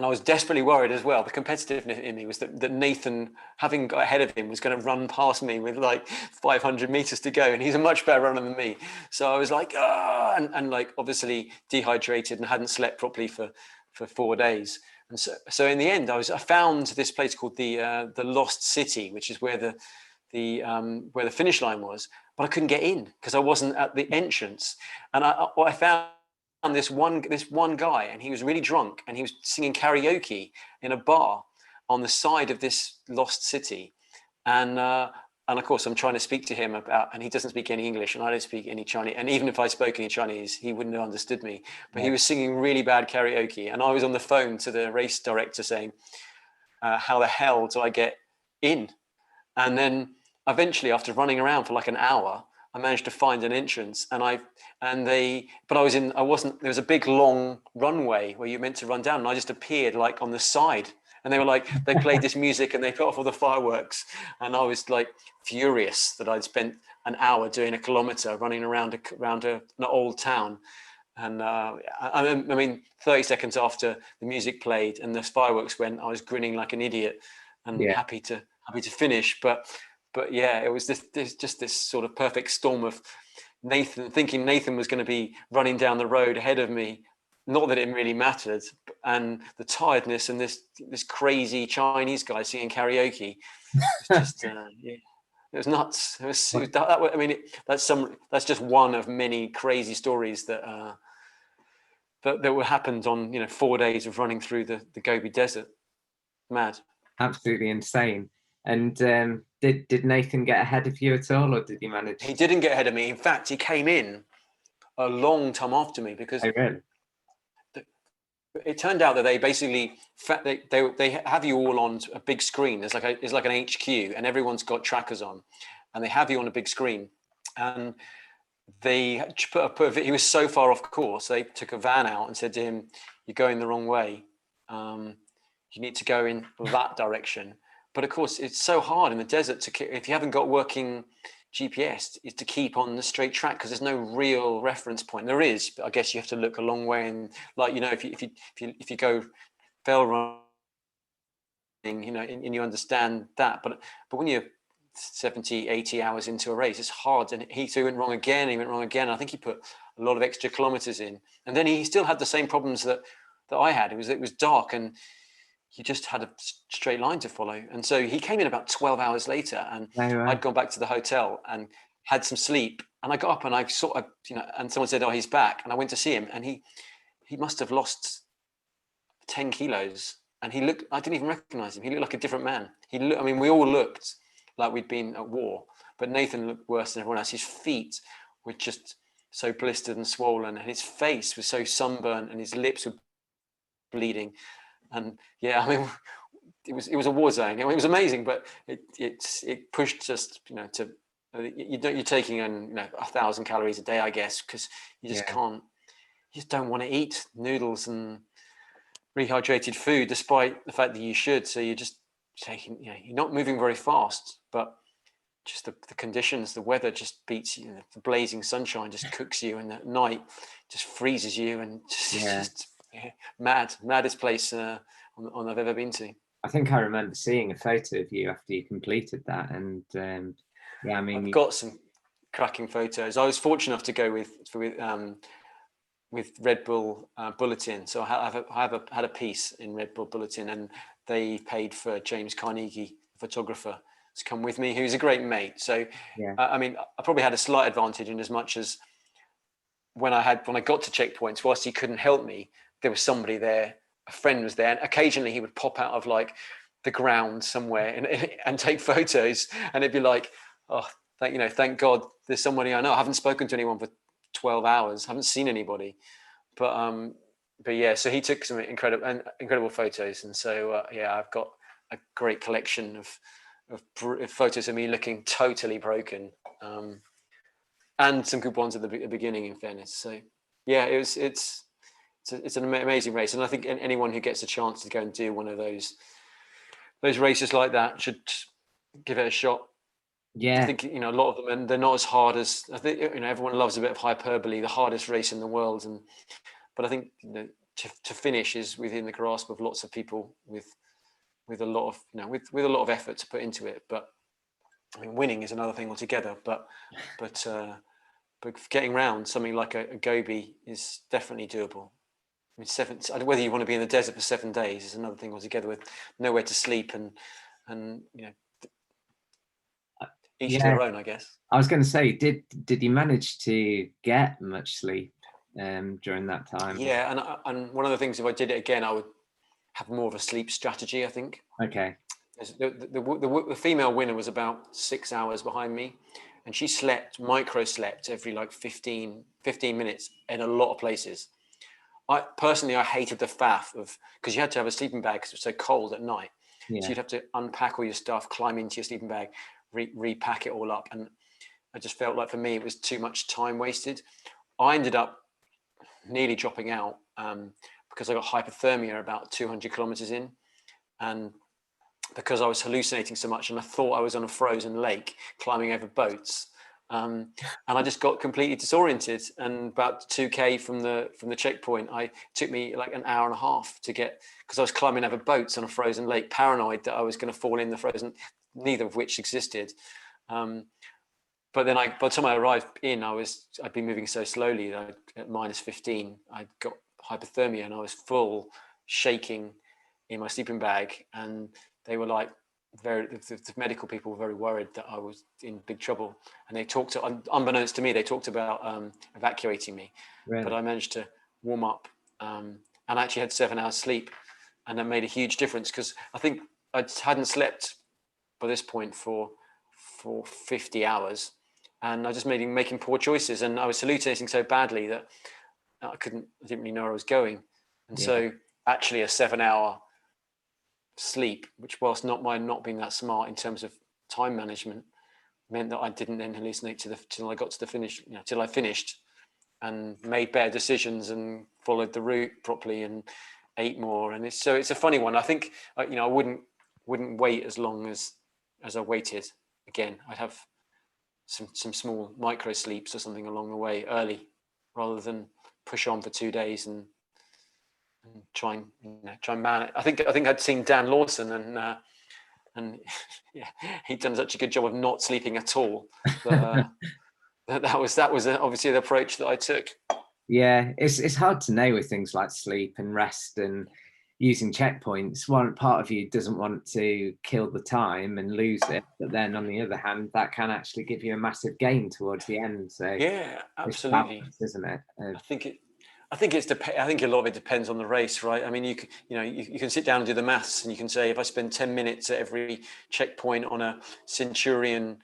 I was desperately worried as well. The competitiveness in me was that Nathan, having got ahead of him, was going to run past me with like 500 meters to go. And he's a much better runner than me. So I was like, and like obviously dehydrated and hadn't slept properly for 4 days. And so in the end, I found this place called the Lost City, which is where the finish line was, but I couldn't get in because I wasn't at the entrance. And I found this one guy, and he was really drunk, and he was singing karaoke in a bar on the side of this lost city, and of course I'm trying to speak to him and he doesn't speak any English, and I don't speak any Chinese, and even if I spoke any Chinese he wouldn't have understood me. But he was singing really bad karaoke, and I was on the phone to the race director saying, how the hell do I get in? And then eventually, after running around for like an hour, I managed to find an entrance, there was a big long runway where you're meant to run down, and I just appeared like on the side, and they played this music and they put off all the fireworks, and I was like furious that I'd spent an hour doing 1 kilometer running around an old town. And I mean, 30 seconds after the music played and the fireworks went, I was grinning like an idiot and happy to finish. But yeah, it was this sort of perfect storm of thinking Nathan was going to be running down the road ahead of me. Not that it really mattered, and the tiredness and this crazy Chinese guy singing karaoke. It was just it was nuts. That's just one of many crazy stories that happened on 4 days of running through the Gobi Desert. Mad. Absolutely insane. And did Nathan get ahead of you at all, or did he manage? He didn't get ahead of me. In fact, he came in a long time after me, because it turned out that they basically they have you all on a big screen. It's like an HQ, and everyone's got trackers on, and they have you on a big screen. And they he was so far off course, they took a van out and said to him, "You're going the wrong way. You need to go in that direction." But of course, it's so hard in the desert if you haven't got working GPS, is to keep on the straight track, because there's no real reference point. There is, but I guess you have to look a long way. And like if you go fell running, and you understand that. But when you're 70, 80 hours into a race, it's hard. And so he went wrong again. I think he put a lot of extra kilometers in, and then he still had the same problems that I had. It was dark, and he just had a straight line to follow. And so he came in about 12 hours later, and I'd gone back to the hotel and had some sleep, and I got up and I sort of, and someone said, "Oh, he's back." And I went to see him, and he must have lost 10 kilos. And I didn't even recognize him. He looked like a different man. We all looked like we'd been at war, but Nathan looked worse than everyone else. His feet were just so blistered and swollen, and his face was so sunburned, and his lips were bleeding. And yeah, it was a war zone. It was amazing, but it pushed us, you're taking in 1,000 calories a day, I guess, because you just can't, you just don't want to eat noodles and rehydrated food, despite the fact that you should. So you're just taking, you're not moving very fast, but just the conditions, the weather just beats you. The blazing sunshine just cooks you, and at night just freezes you, and just maddest place I've ever been to. I think I remember seeing a photo of you after you completed that, and yeah, I mean, I've got some cracking photos. I was fortunate enough to go with Red Bull Bulletin, so I had a piece in Red Bull Bulletin, and they paid for James Carnegie, photographer, to come with me, who's a great mate. So I mean, I probably had a slight advantage in as much as when I got to checkpoints, whilst he couldn't help me, there was somebody there, a friend was there, and occasionally he would pop out of like the ground somewhere and take photos, and it'd be like, oh, thank God there's somebody I know. I haven't spoken to anyone for 12 hours, haven't seen anybody, but yeah, so he took some incredible photos, and so yeah, I've got a great collection of photos of me looking totally broken, and some good ones at the beginning, in fairness. So yeah, it's an amazing race, and I think anyone who gets a chance to go and do one of those races like that should give it a shot. yeah, I think, a lot of them, and they're not as hard as, I think, everyone loves a bit of hyperbole, the hardest race in the world, but I think to finish is within the grasp of lots of people with a lot of with a lot of effort to put into it. But I mean, winning is another thing altogether. But getting round something like a Gobi is definitely doable. I mean, whether you want to be in the desert for 7 days is another thing altogether, with nowhere to sleep and each to their own, I guess. I was going to say, did you manage to get much sleep during that time? Yeah, and one of the things, if I did it again, I would have more of a sleep strategy, I think. Okay. The female winner was about 6 hours behind me, and she micro slept every like 15 minutes in a lot of places. I hated the faff because you had to have a sleeping bag because it was so cold at night. Yeah. So you'd have to unpack all your stuff, climb into your sleeping bag, repack it all up. And I just felt like, for me, it was too much time wasted. I ended up nearly dropping out because I got hypothermia about 200 kilometers in. And because I was hallucinating so much, and I thought I was on a frozen lake climbing over boats. And I just got completely disoriented. And about 2K from the checkpoint, it took me like an hour and a half to get, because I was climbing over boats on a frozen lake, paranoid that I was going to fall in the frozen, neither of which existed. But then by the time I arrived in, I'd been moving so slowly that at -15, I got hypothermia, and I was full shaking in my sleeping bag. And they were like, the medical people were very worried that I was in big trouble, and they unbeknownst to me, they talked about evacuating me. Really? But I managed to warm up, and I actually had 7 hours sleep, and that made a huge difference, because I think I hadn't slept by this point for 50 hours, and I just making poor choices, and I was hallucinating so badly that I didn't really know where I was going. And so actually a 7-hour sleep, which, whilst not being that smart in terms of time management, meant that I didn't then hallucinate till I got to the finish, till I finished and made better decisions and followed the route properly and ate more. And it's a funny one. I think I wouldn't wait as long as I waited again. I'd have some small micro sleeps or something along the way early, rather than push on for 2 days and try and man it. I think I'd seen Dan Lawson, and yeah, he'd done such a good job of not sleeping at all. That that was obviously the approach that I took. Yeah, it's hard to know with things like sleep and rest and using checkpoints. One part of you doesn't want to kill the time and lose it, but then on the other hand, that can actually give you a massive gain towards the end. So yeah, absolutely, balance, isn't it? I think a lot of it depends on the race, right? I mean, you can sit down and do the maths, and you can say, if I spend 10 minutes at every checkpoint on a Centurion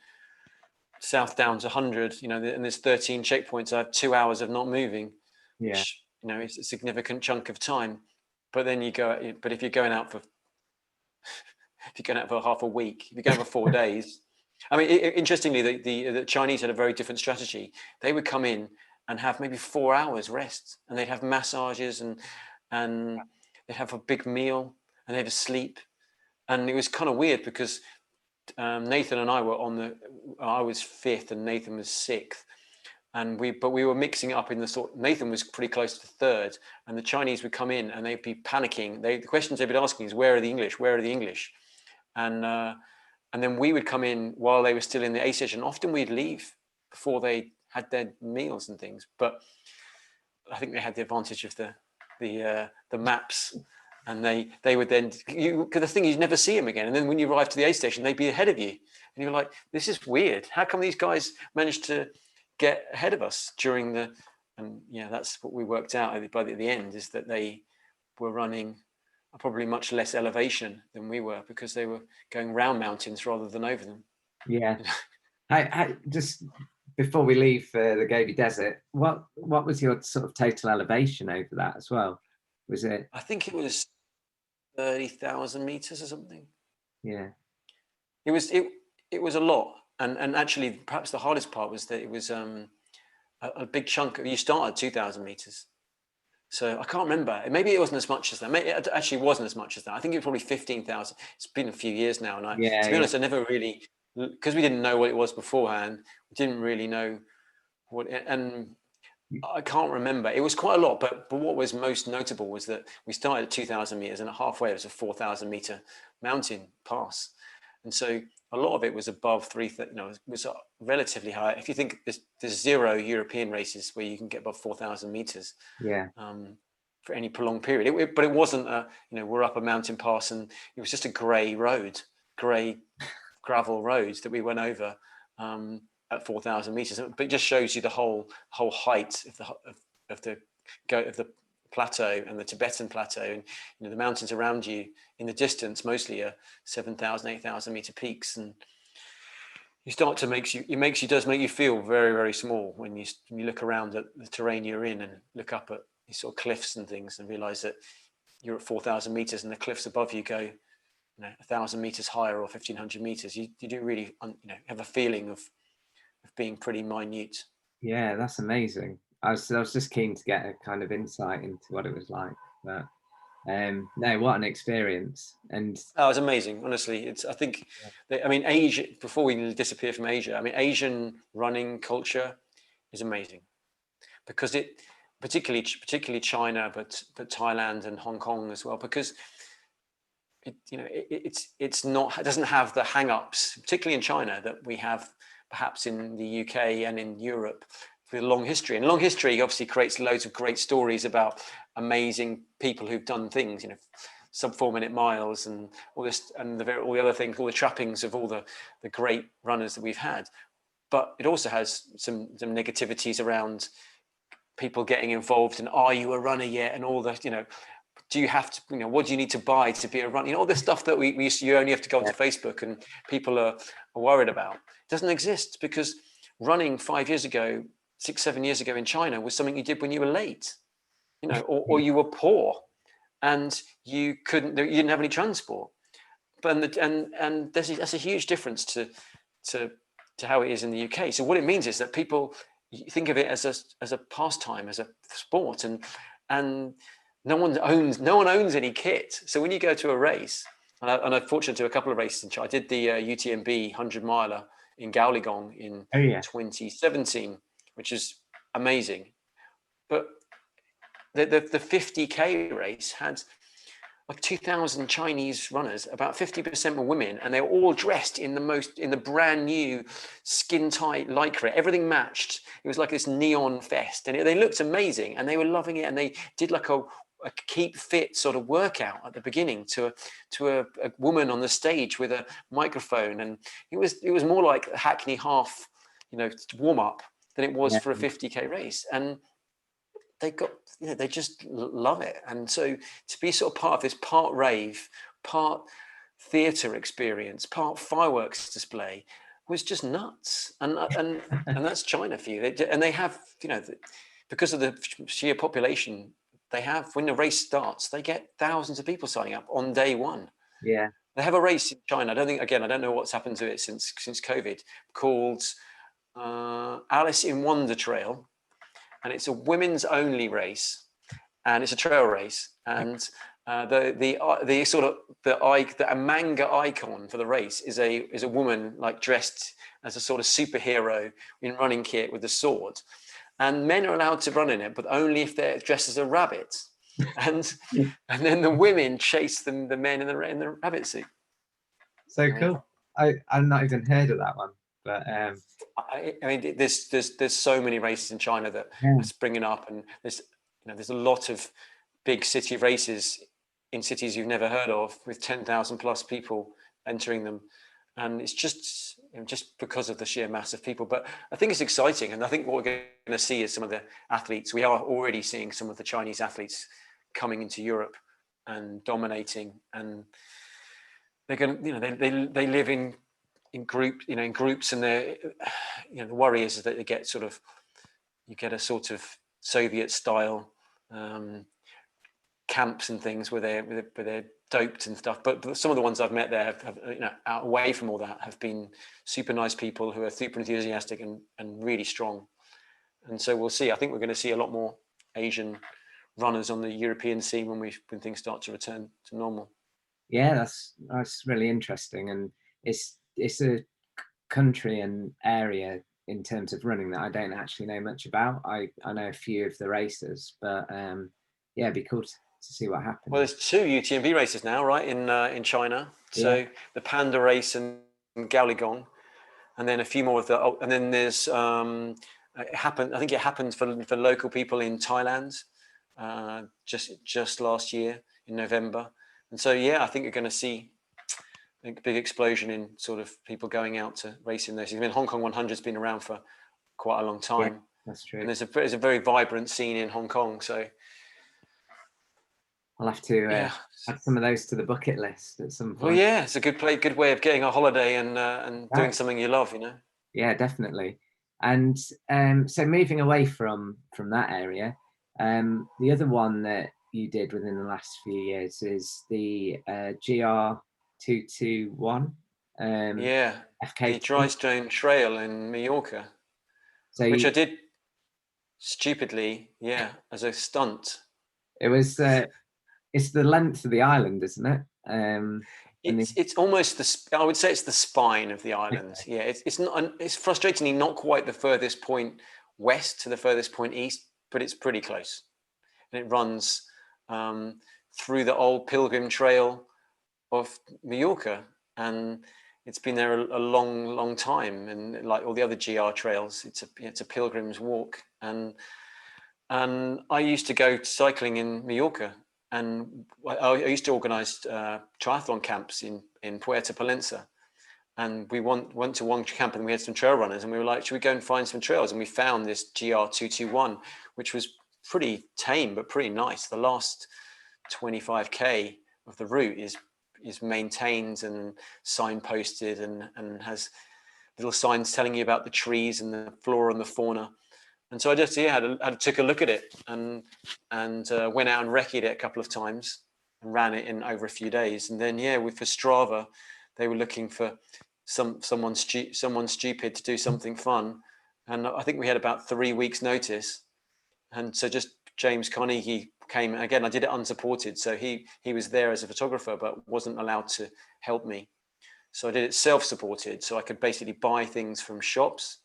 South Downs 100, and there's 13 checkpoints, I have 2 hours of not moving, which is a significant chunk of time. But then if you're going out for half a week, if you're going for 4 days, I mean, interestingly, the Chinese had a very different strategy. They would come in and have maybe 4 hours rest, and they'd have massages and they'd have a big meal, and they'd have sleep. And it was kind of weird, because Nathan and I were I was 5th and Nathan was 6th. And we were mixing it up in the sort. Nathan was pretty close to 3rd, and the Chinese would come in and they'd be panicking. The questions they'd be asking is, "Where are the English? Where are the English?" And then we would come in while they were still in the aid station. Often we'd leave before they had their meals and things. But I think they had the advantage of the maps, and they would then because the thing is, you never see them again. And then when you arrive to the aid station, they'd be ahead of you, and you're like, "This is weird. How come these guys managed to get ahead of us during and that's what we worked out by the end, is that they were running probably much less elevation than we were because they were going round mountains rather than over them." Yeah. I just, before we leave the Gobi Desert, what was your sort of total elevation over that as well? Was it? I think it was 30,000 meters or something. Yeah. It was a lot. And actually, perhaps the hardest part was that it was a big chunk. You start at 2,000 meters, so I can't remember. Maybe it wasn't as much as that. Maybe it actually wasn't as much as that. I think it was probably 15,000. It's been a few years now, and to be honest, I never really, because we didn't know what it was beforehand. We didn't really know what, and I can't remember. It was quite a lot, but what was most notable was that we started at 2,000 meters, and halfway it was a 4,000 meter mountain pass, and so a lot of it was above it was relatively high. If you think there's 0 European races where you can get above 4,000 meters, for any prolonged period. But it wasn't we're up a mountain pass, and it was just a grey gravel road that we went over at 4,000 meters. But it just shows you the whole height of the plateau and the Tibetan plateau, and the mountains around you in the distance mostly are 7,000, 8,000 meter peaks, and you start to does make you feel very, very small when you look around at the terrain you're in and look up at these sort of cliffs and things and realize that you're at 4,000 meters and the cliffs above you go 1,000 meters higher or 1,500 meters. You do really have a feeling of being pretty minute. Yeah, that's amazing. I was just keen to get a kind of insight into what it was like, but no, what an experience. And it was amazing, honestly. I think Asia, before we disappear from Asia, Asian running culture is amazing, because it particularly China, but Thailand and Hong Kong as well, because it doesn't have the hang-ups, particularly in China, that we have perhaps in the UK and in Europe, with a long history. And long history obviously creates loads of great stories about amazing people who've done things, sub 4 minute miles and all this, and all the other things, all the trappings of all the great runners that we've had. But it also has some negativities around people getting involved in, are you a runner yet? And all the, do you have to, what do you need to buy to be a runner? All this stuff that you only have to go onto Facebook and people are worried about. It doesn't exist, because running 5 years ago, 6, 7 years ago in China was something you did when you were late, or you were poor and you didn't have any transport. But and that's a huge difference to how it is in the UK. So what it means is that people think of it as a pastime, as a sport, and no one owns any kit. So when you go to a race, and I'm fortunate to do a couple of races in China. I did the UTMB 100 miler in Gaoligong in 2017, which is amazing. But the 50K race had like 2,000 Chinese runners. About 50% were women, and they were all dressed in the brand new skin tight lycra. Everything matched. It was like this neon fest, and they looked amazing, and they were loving it. And they did like a keep fit sort of workout at the beginning to a woman on the stage with a microphone, and it was more like a Hackney half, warm up than it was for a 50K race. And they just love it. And so to be sort of part of this part rave, part theatre experience, part fireworks display was just nuts. And that's China for you. And they have, because of the sheer population they have, when the race starts, they get thousands of people signing up on day one. Yeah. They have a race in China. I don't know what's happened to it since COVID, called Alice in Wonder Trail. And it's a women's only race. and it's a trail race. And the manga icon for the race is a woman like dressed as a sort of superhero in running kit with a sword. And men are allowed to run in it, but only if they're dressed as a rabbit. And then the women chase the men in the rabbit suit. So cool. I've not even heard of that one, but I mean, there's so many races in China that are springing up, and there's a lot of big city races in cities you've never heard of with 10,000 plus people entering them, and it's just because of the sheer mass of people. But I think it's exciting, and I think what we're going to see is some of the athletes. We are already seeing some of the Chinese athletes coming into Europe and dominating, and they're going to, they live in groups, and they're, the worry is that you get a sort of Soviet style camps and things where they're doped and stuff. But some of the ones I've met there have out away from all that, have been super nice people who are super enthusiastic and really strong. And so we'll see. I think we're going to see a lot more Asian runners on the European scene when things start to return to normal. Yeah, that's really interesting, and it's a country and area in terms of running that I don't actually know much about. I know a few of the races, but it'd be cool to see what happens. Well, there's 2 UTMB races now, right, in China. So the Panda race and Gaoligong, and then a few more of and then there's I think it happened for local people in Thailand just last year in November. And so I think you're going to see a big explosion in sort of people going out to racing those. I mean, Hong Kong 100's been around for quite a long time. Yeah, that's true. And there's a very vibrant scene in Hong Kong. So I'll have to add some of those to the bucket list at some point. Well, yeah, it's a good way of getting a holiday and doing something you love, Yeah, definitely. And so moving away from that area, the other one that you did within the last few years is the GR221 FKT. The Dry Stone Trail in Mallorca, which I did stupidly, as a stunt. It was it's the length of the island, isn't it? It's almost I would say it's the spine of the island. Okay. Yeah, it's not. It's frustratingly not quite the furthest point west to the furthest point east, but it's pretty close. And it runs through the old pilgrim trail of Mallorca, and it's been there a long time. And like all the other GR trails, it's a pilgrim's walk. And I used to go cycling in Mallorca. And I used to organize triathlon camps in Puerto Palencia. And we went to one camp and we had some trail runners, and we were like, should we go and find some trails? And we found this GR221, which was pretty tame, but pretty nice. The last 25K of the route is maintained and signposted and has little signs telling you about the trees and the flora and the fauna. And so I just took a look at it and went out and recce'd it a couple of times and ran it in over a few days. And then for Strava, they were looking for someone stupid to do something fun, and I think we had about 3 weeks notice. And so just James Carnegie came again. I did it unsupported, so he was there as a photographer but wasn't allowed to help me. So I did it self-supported, so I could basically buy things from shops.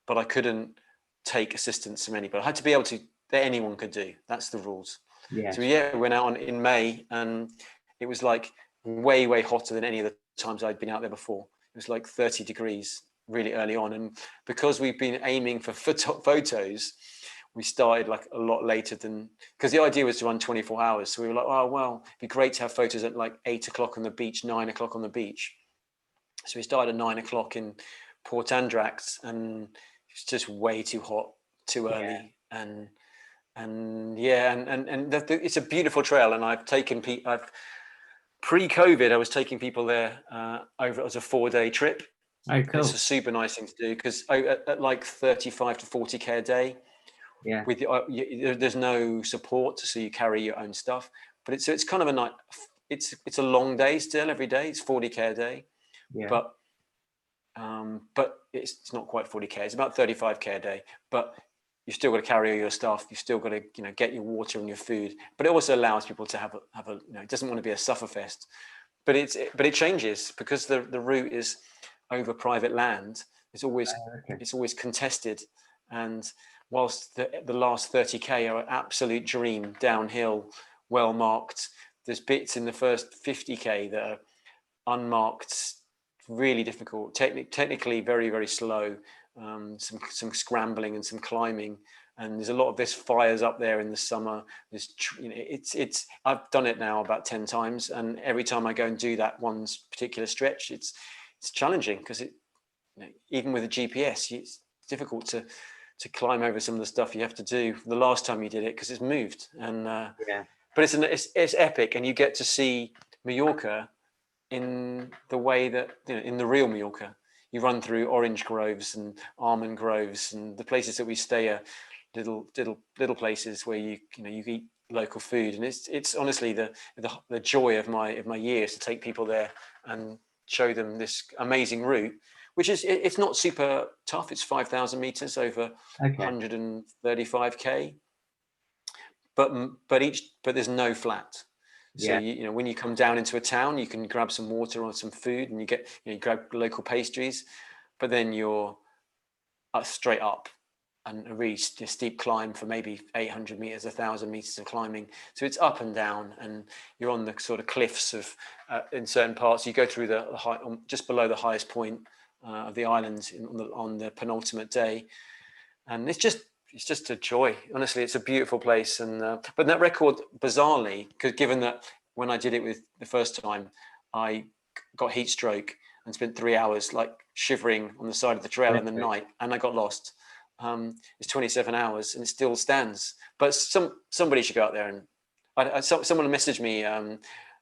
But I couldn't take assistance from anybody. I had to be able to, that anyone could do. That's the rules. So we went out in May, and it was like way hotter than any of the times I'd been out there before. It was like 30 degrees really early on. And because we've been aiming for photos, we started like a lot later because the idea was to run 24 hours. So we were like, oh, well, it'd be great to have photos at like 8 o'clock on the beach, 9 o'clock on the beach. So we started at 9 o'clock in Port Andrax, and it's just way too hot, too early, and it's a beautiful trail. And I've pre-COVID, I was taking people there over as a 4-day trip. Oh, cool. It's a super nice thing to do because at like 35 to 40K a day, with there's no support, so you carry your own stuff. But it's kind of a night. It's a long day still every day. It's 40K a day, but it's not quite 40K. It's about 35K a day. But you've still got to carry all your stuff. You've still got to, you know, get your water and your food. But it also allows people to have a you know, it doesn't want to be a sufferfest. But it changes because the route is over private land. It's always it's always contested, and whilst the last 30k are an absolute dream downhill, well marked, there's bits in the first 50k that are unmarked, really difficult, technically very, very slow, some scrambling and some climbing. And there's a lot of this fires up there in the summer. There's, you know, it's I've done it now about 10 times, and every time I go and do that one particular stretch, it's challenging because it, you know, even with a GPS, it's difficult to climb over some of the stuff you have to do the last time you did it because it's moved. And but it's epic, and you get to see Mallorca in the way that, you know, in the real Mallorca. You run through orange groves and almond groves, and the places that we stay are little places where you eat local food, and it's honestly the joy of my years to take people there and show them this amazing route, which is, it's not super tough. It's 5,000 meters over 135k, but there's no flat. So you know, when you come down into a town, you can grab some water or some food, and you grab local pastries, but then you're straight up and a really steep climb for maybe 800 meters, 1,000 meters of climbing. So it's up and down, and you're on the sort of cliffs of in certain parts. You go through the high, just below the highest point of the islands on the penultimate day, and it's just a joy. Honestly, it's a beautiful place. And but that record, bizarrely, because given that when I did it with the first time, I got heat stroke and spent 3 hours like shivering on the side of the trail in the night, and I got lost. It's 27 hours and it still stands. But somebody should go out there, and someone messaged me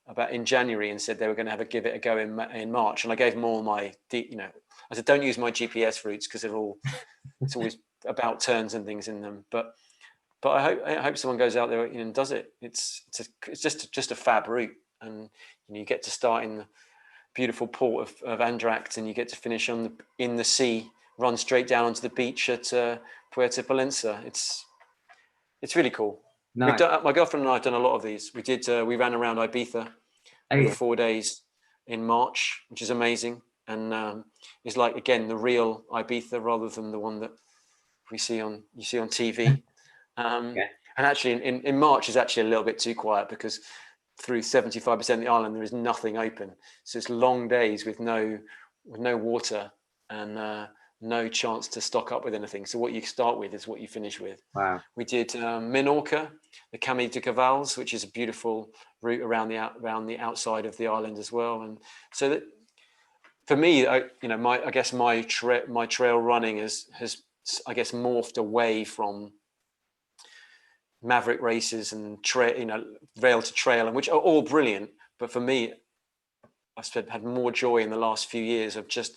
about in January and said they were going to give it a go in March, and I gave them all my, you know, I said don't use my GPS routes because it's always about turns and things in them. But I hope someone goes out there and does it. It's just a fab route, and you get to start in the beautiful port of Andract, and you get to finish in the sea, run straight down onto the beach at Puerto Pollensa. It's really cool. Nice. My girlfriend and I have done a lot of these. We ran around Ibiza over 4 days in March, which is amazing, and it's like, again, the real Ibiza rather than the one that you see on TV. And actually in March is actually a little bit too quiet because through 75% of the island there is nothing open. So it's long days with no water and no chance to stock up with anything. So what you start with is what you finish with. Wow. We did Minorca, the Camí de Cavalls, which is a beautiful route around the outside of the island as well. And so that, for me, I guess my trail running has I guess morphed away from maverick races and rail to trail, and which are all brilliant. But for me, I've had more joy in the last few years of just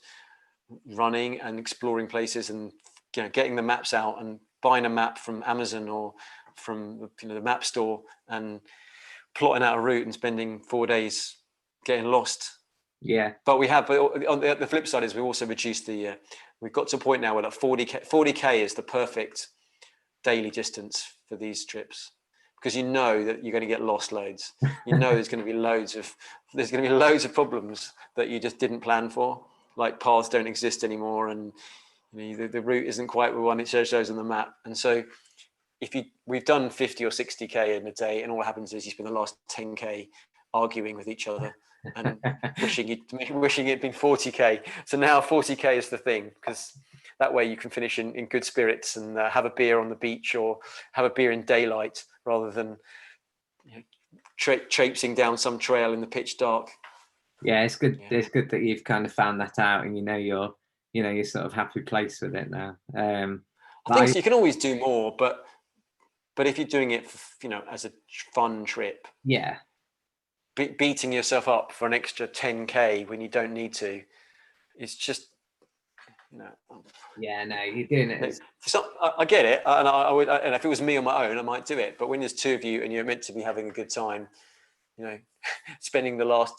running and exploring places, and getting the maps out and buying a map from Amazon or from the map store and plotting out a route and spending 4 days getting lost. Yeah. But on the flip side is we also reduced we've got to a point now where like 40k is the perfect daily distance for these trips, because you know that you're going to get lost loads. You know there's going to be loads of problems that you just didn't plan for, like paths don't exist anymore, and the route isn't quite the one it shows on the map. And so we've done 50 or 60k in a day, and all that happens is you spend the last 10k arguing with each other and wishing it'd been 40k. So now 40k is the thing, because that way you can finish in good spirits and have a beer on the beach or have a beer in daylight rather than traipsing down some trail in the pitch dark. Yeah, it's good. Yeah. It's good that you've kind of found that out, and you're sort of happy place with it now. I think so. You can always do more, but if you're doing it, as a fun trip, yeah, beating yourself up for an extra 10k when you don't need to, it's just, Yeah, no, you're doing it. I get it, and I would, and if it was me on my own, I might do it. But when there's two of you and you're meant to be having a good time, spending the last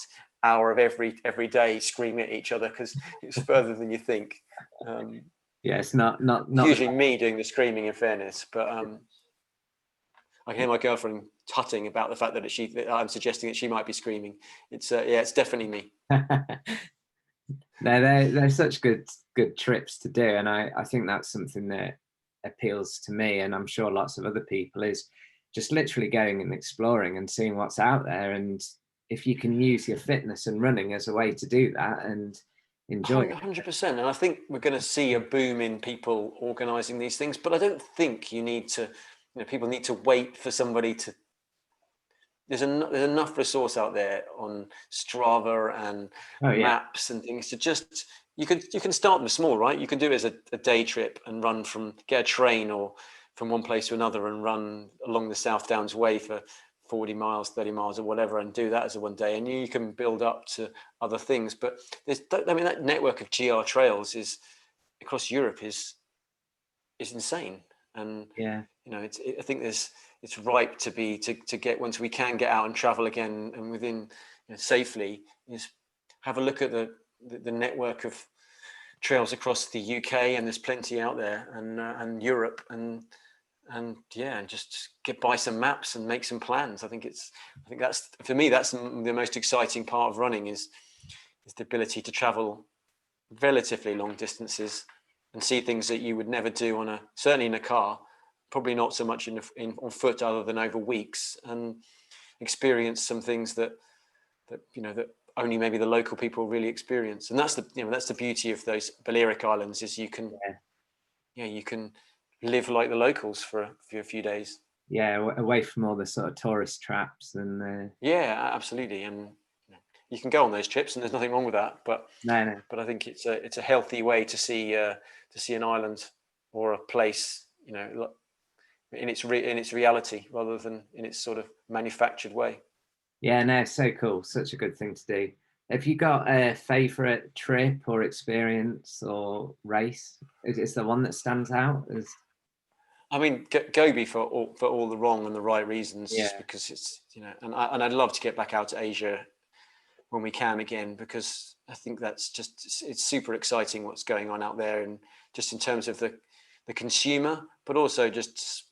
hour of every day screaming at each other because it's further than you think. Yeah, it's not Usually me doing the screaming, in fairness, but I can hear my girlfriend tutting about the fact that I'm suggesting that she might be screaming. It's it's definitely me. No, they're such good trips to do, and I think that's something that appeals to me, and I'm sure lots of other people, is just literally going and exploring and seeing what's out there. And if you can use your fitness and running as a way to do that and enjoy it. 100%. And I think we're going to see a boom in people organising these things, but I don't think you need to, people need to wait for somebody to. There's enough resource out there on Strava and maps and things to just, you can start them small, right? You can do it as a day trip and get a train or from one place to another and run along the South Downs Way for 40 miles, 30 miles or whatever, and do that as a one day. And you can build up to other things. But that network of GR trails is across Europe is insane. And, I think it's ripe to get, once we can get out and travel again and within safely, is have a look at the network of trails across the UK, and there's plenty out there, and Europe, and just buy some maps and make some plans. I think that's, for me, that's the most exciting part of running is the ability to travel relatively long distances and see things that you would never do certainly in a car, probably not so much on foot other than over weeks, and experience some things that only maybe the local people really experience. And that's the beauty of those Balearic Islands, is you can live like the locals for a few days. Yeah, away from all the sort of tourist traps and. Yeah, absolutely, and you can go on those trips, and there's nothing wrong with that. But no. But I think it's a healthy way to see an island or a place, in its reality, rather than in its sort of manufactured way. Yeah, no, so cool. Such a good thing to do. Have you got a favorite trip or experience or race? Is there one that stands out? I mean, Gobi for all the wrong and the right reasons, just because it's, and I'd love to get back out to Asia when we can again, because I think it's super exciting what's going on out there, and just in terms of the consumer, but also just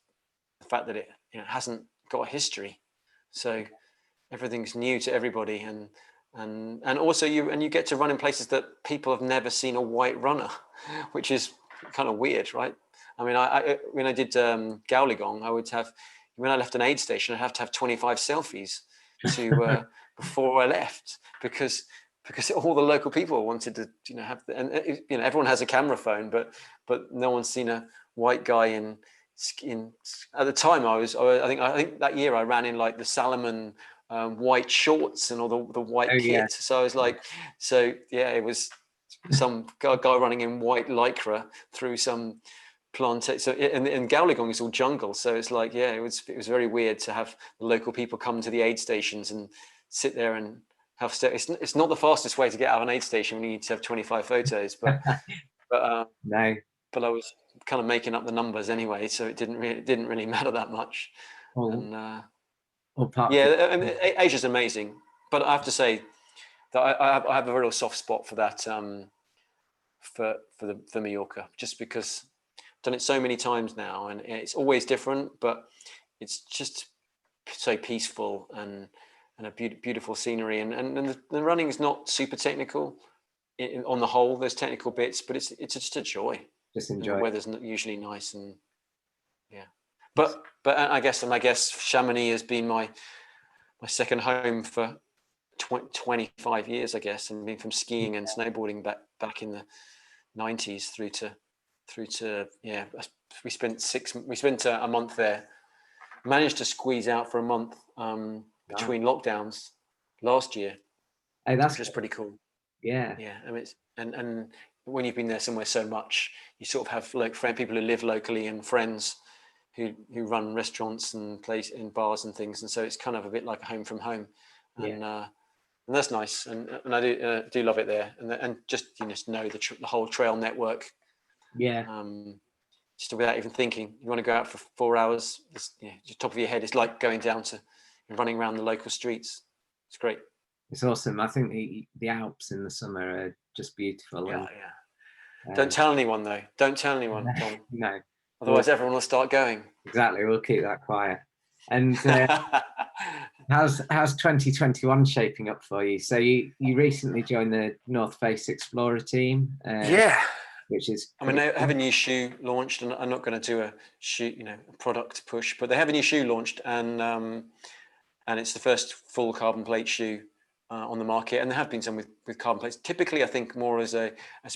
the fact that it hasn't got a history, so everything's new to everybody, and also you get to run in places that people have never seen a white runner, which is kind of weird, right? I mean, when I did Gauligong, when I left an aid station, I'd have to have 25 selfies to before I left, because all the local people wanted to have everyone has a camera phone, but no one's seen a white guy in at the time. I think that year I ran in like the Salomon white shorts and all the white kit. Yeah. So I was like, it was some guy running in white lycra through some plantation. So in Gauligong is all jungle, so it's like, it was very weird to have the local people come to the aid stations and sit there and have it's not the fastest way to get out of an aid station when you need to have 25 photos, but no, but I was kind of making up the numbers anyway, so it didn't really matter that much. Asia's amazing, but I have to say that I have a real soft spot for that, for Mallorca, just because I've done it so many times now, and it's always different, but it's just so peaceful and a beautiful scenery, and the running is not super technical on the whole. There's technical bits, but it's just a joy. Just enjoy. And the weather's usually nice, and but I guess Chamonix has been my second home for 25 years, I guess, and been from skiing and snowboarding back in the 90s through to we spent a month there, managed to squeeze out for a month between lockdowns last year, which is pretty cool. Yeah, I mean, and when you've been there somewhere so much, you sort of have like people who live locally and friends who run restaurants and place in bars and things, and so it's kind of a bit like a home from home, and that's nice, and I do love it there, and just know the whole trail network. Just without even thinking, you want to go out for 4 hours, just top of your head, it's like going down to running around the local streets. It's great. It's awesome. I think the Alps in the summer are just beautiful. Don't tell anyone though. Don't tell anyone, Tom. No. Otherwise, everyone will start going. Exactly. We'll keep that quiet. And how's 2021 shaping up for you? So you recently joined the North Face Explorer team. Yeah. Which is, I mean, they have a new shoe launched, and I'm not going to do a shoe, a product push, but they have a new shoe launched, and it's the first full carbon plate shoe on the market, and there have been some with carbon plates. Typically, I think more as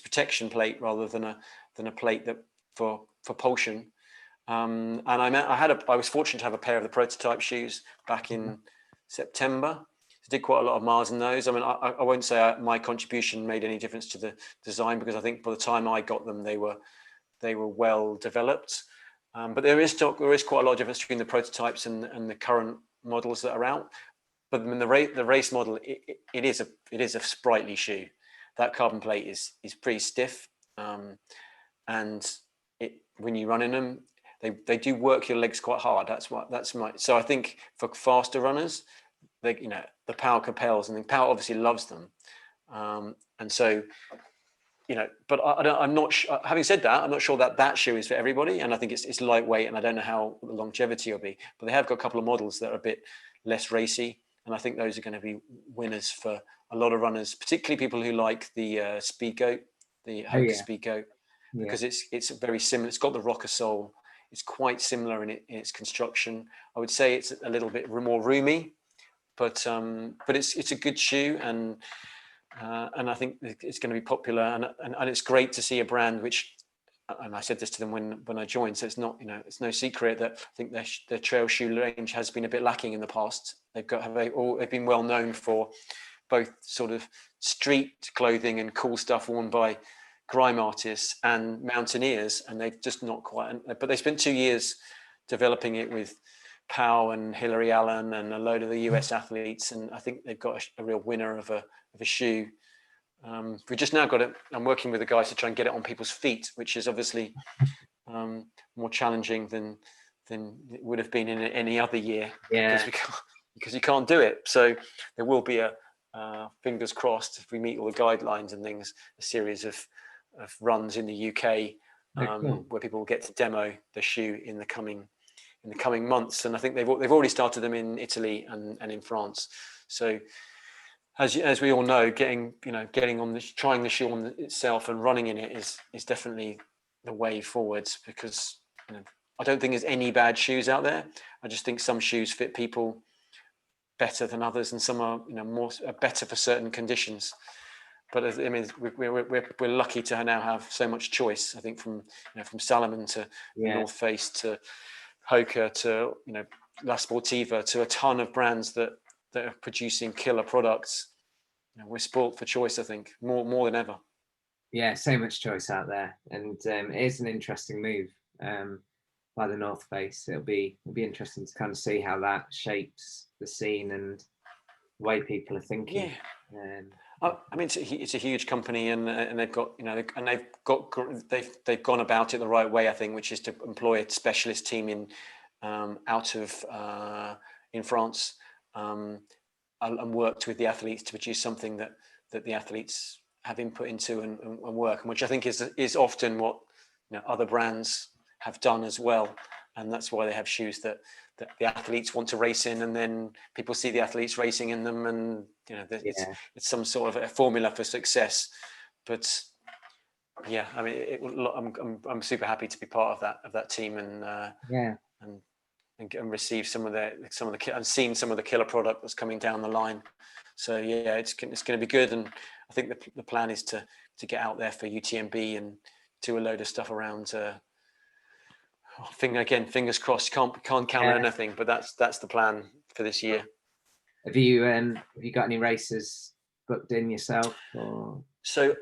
protection plate rather than a plate that for propulsion. And I was fortunate to have a pair of the prototype shoes back in September. I did quite a lot of miles in those. I mean, I won't say my contribution made any difference to the design, because I think by the time I got them, they were well developed. But there is quite a lot of difference between the prototypes and the current models that are out. But I mean, the race model, it is a sprightly shoe. That carbon plate is pretty stiff, and when you run in them, they do work your legs quite hard. So I think for faster runners, the power compels, and the power obviously loves them, and so but I'm not having said that, I'm not sure that shoe is for everybody, and I think it's lightweight, and I don't know how the longevity will be, but they have got a couple of models that are a bit less racy, and I think those are going to be winners for a lot of runners, particularly people who like the Speedgoat, the Hoka Speedgoat, because it's very similar. It's got the rocker sole. It's quite similar in its construction. I would say it's a little bit more roomy, but it's a good shoe, and I think it's going to be popular, and it's great to see a brand which, and I said this to them when I joined, so it's not, it's no secret that I think their trail shoe range has been a bit lacking in the past. They've been well known for both sort of street clothing and cool stuff worn by grime artists and mountaineers, and they've just not quite. But they spent 2 years developing it with Powell and Hillary Allen and a load of the US athletes, and I think they've got a real winner of a shoe. We just now got it. I'm working with the guys to try and get it on people's feet, which is obviously more challenging than it would have been in any other year, because you can't do it. So there will be a fingers crossed, if we meet all the guidelines and things, a series of runs in the UK where people will get to demo the shoe in the coming months, and I think they've already started them in Italy and in France. So as we all know, getting on trying the shoe on itself and running in it is definitely the way forwards, because I don't think there's any bad shoes out there. I just think some shoes fit people better than others, and some are better for certain conditions. But I mean, we're lucky to now have so much choice. I think from Salomon to North Face to Hoka to La Sportiva to a ton of brands that are producing killer products. We're spoilt for choice, I think, more than ever. Yeah, so much choice out there, and it is an interesting move by the North Face. It'll be interesting to kind of see how that shapes the scene and the way people are thinking. I mean, it's a huge company, and they've got they've gone about it the right way, I think, which is to employ a specialist team in France, and worked with the athletes to produce something that the athletes have input into and work, and which I think is often what other brands have done as well, and that's why they have shoes that the athletes want to race in, and then people see the athletes racing in them, and it's some sort of a formula for success. But yeah, I mean, I'm super happy to be part of that team, and receive some of the killer product that's coming down the line. So yeah, it's going to be good, and I think the plan is to get out there for UTMB and do a load of stuff around. Fingers crossed. Can't count on anything, but that's the plan for this year. Have you got any races booked in yourself? So,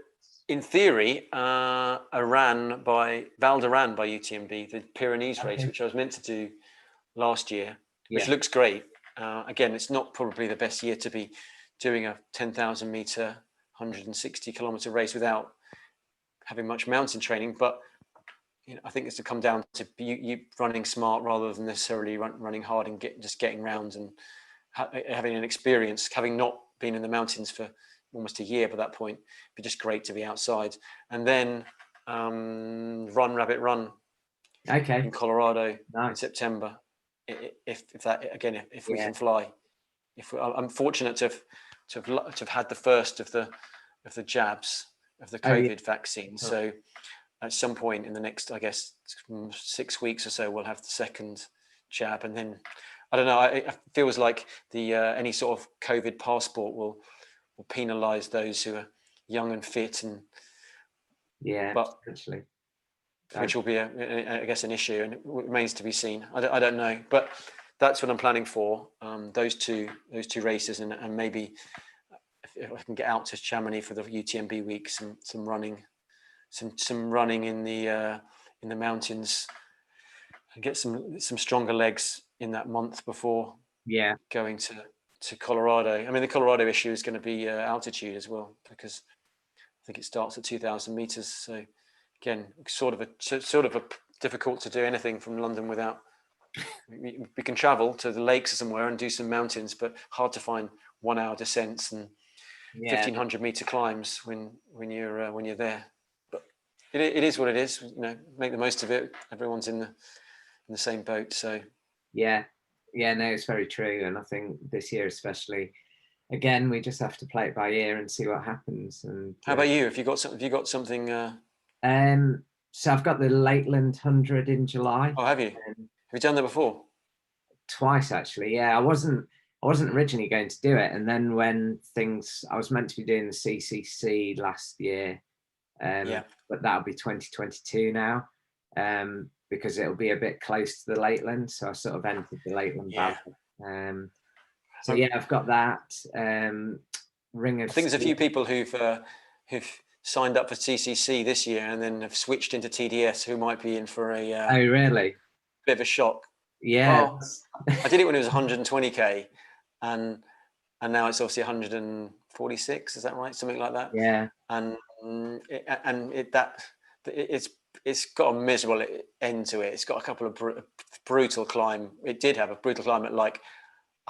in theory, Val d'Aran by UTMB, the Pyrenees race, which I was meant to do last year, which looks great. Again, it's not probably the best year to be doing a 10,000 meter, 160 kilometer race without having much mountain training, but I think it's to come down to you running smart rather than necessarily running hard and just getting round and having an experience, having not been in the mountains for almost a year by that point. It'd be just great to be outside. And then Run Rabbit Run Okay. in Colorado in Nice. September. If that again, if we Yeah. can fly, I'm fortunate to have had the first of the jabs of the Oh, yeah. COVID vaccine. So at some point in the next, I guess, 6 weeks or so, we'll have the second jab, and then I don't know. It feels like the any sort of COVID passport will penalise those who are young and fit, and Yeah, but potentially. which will be, I guess, an issue, and it remains to be seen. I don't know, but that's what I'm planning for. Those two races, and maybe if I can get out to Chamonix for the UTMB week, some running, some running in the mountains, and get some stronger legs in that month before going to Colorado. I mean, the Colorado issue is going to be altitude as well, because I think it starts at 2,000 meters. So again, sort of a difficult to do anything from London without. We can travel to the lakes or somewhere and do some mountains, but hard to find 1 hour descents and 1,500 meter climbs when you're there. But it is what it is. You know, make the most of it. Everyone's in the same boat. So no, it's very true. And I think this year especially, again, we just have to play it by ear and see what happens. And how about you? Have you got something? So I've got the Lakeland 100 in July. Oh, have you? Have you done that before? Twice, actually. Yeah, I wasn't originally going to do it, and then when I was meant to be doing the CCC last year, but that'll be 2022 now, because it'll be a bit close to the Lakeland. So I sort of entered the Lakeland Valley. So yeah, I've got that. Ring of I think there's a few people who've signed up for CCC this year and then have switched into TDS who might be in for a oh really bit of a shock. Yeah, well, I did it when it was 120k, and now it's obviously 146. Is that right? Something like that. Yeah. And it's got a miserable end to it. It's got a couple of brutal climb. It did have a brutal climb at like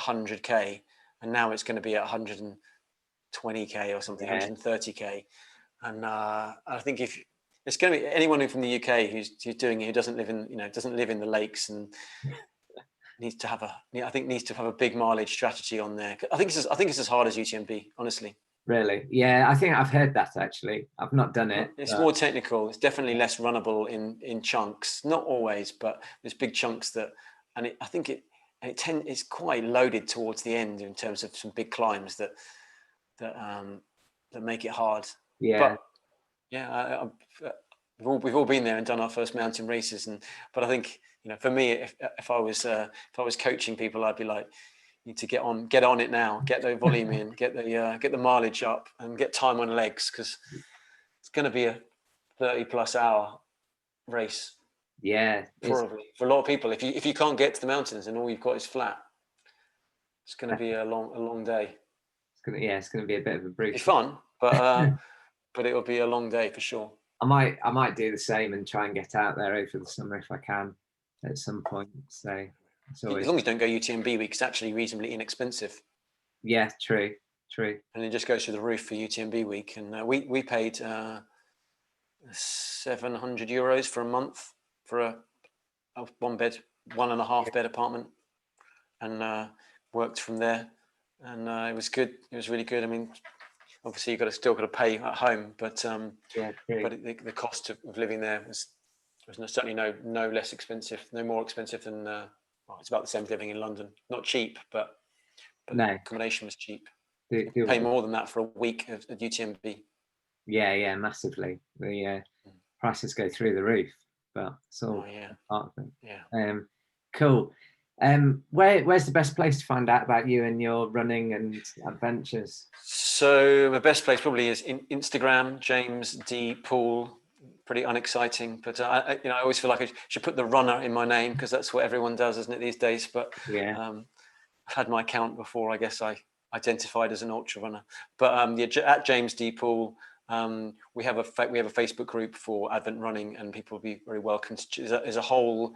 100k, and now it's going to be at 120k or something, 130k. And I think if it's going to be anyone from the UK who's doing it, who doesn't live in the lakes and needs to have a big mileage strategy on there. I think it's as hard as UTMB, honestly. Really? Yeah, I think I've heard that actually. I've not done it. It's more technical. It's definitely less runnable in chunks. Not always, but there's big chunks it's quite loaded towards the end in terms of some big climbs that make it hard. Yeah. But yeah, we've all been there and done our first mountain races, but I think, for me, if I was coaching people, I'd be like, you need to get on it now, get the volume in, get the mileage up, and get time on legs, because it's going to be a 30+ hour race. Yeah, probably for a lot of people. If you can't get to the mountains and all you've got is flat, it's going to be a long day. It's going to be a bit of a brutal. It's fun, but but it'll be a long day for sure. I might do the same and try and get out there over the summer if I can at some point. So as long as you don't go UTMB week, it's actually reasonably inexpensive. Yeah, true. And it just goes through the roof for UTMB week. And we paid 700 euros for a month for a 1.5 bed apartment, and worked from there. And it was good. It was really good. I mean, obviously you've still got to pay at home, but the cost of living there was certainly no less expensive, no more expensive than it's about the same as living in London. Not cheap, but no. The accommodation was cheap. Pay more than that for a week at UTMB. Yeah, massively. The prices go through the roof, but it's all part of it. Yeah. Cool. Where's the best place to find out about you and your running and adventures? So the best place probably is Instagram, James D. Poole. Pretty unexciting, but I always feel like I should put the runner in my name, because that's what everyone does, isn't it, these days? But I've had my account before. I guess I identified as an ultra runner. But at James D. Poole, we have a Facebook group for Advent running, and people will be very welcome. There's a whole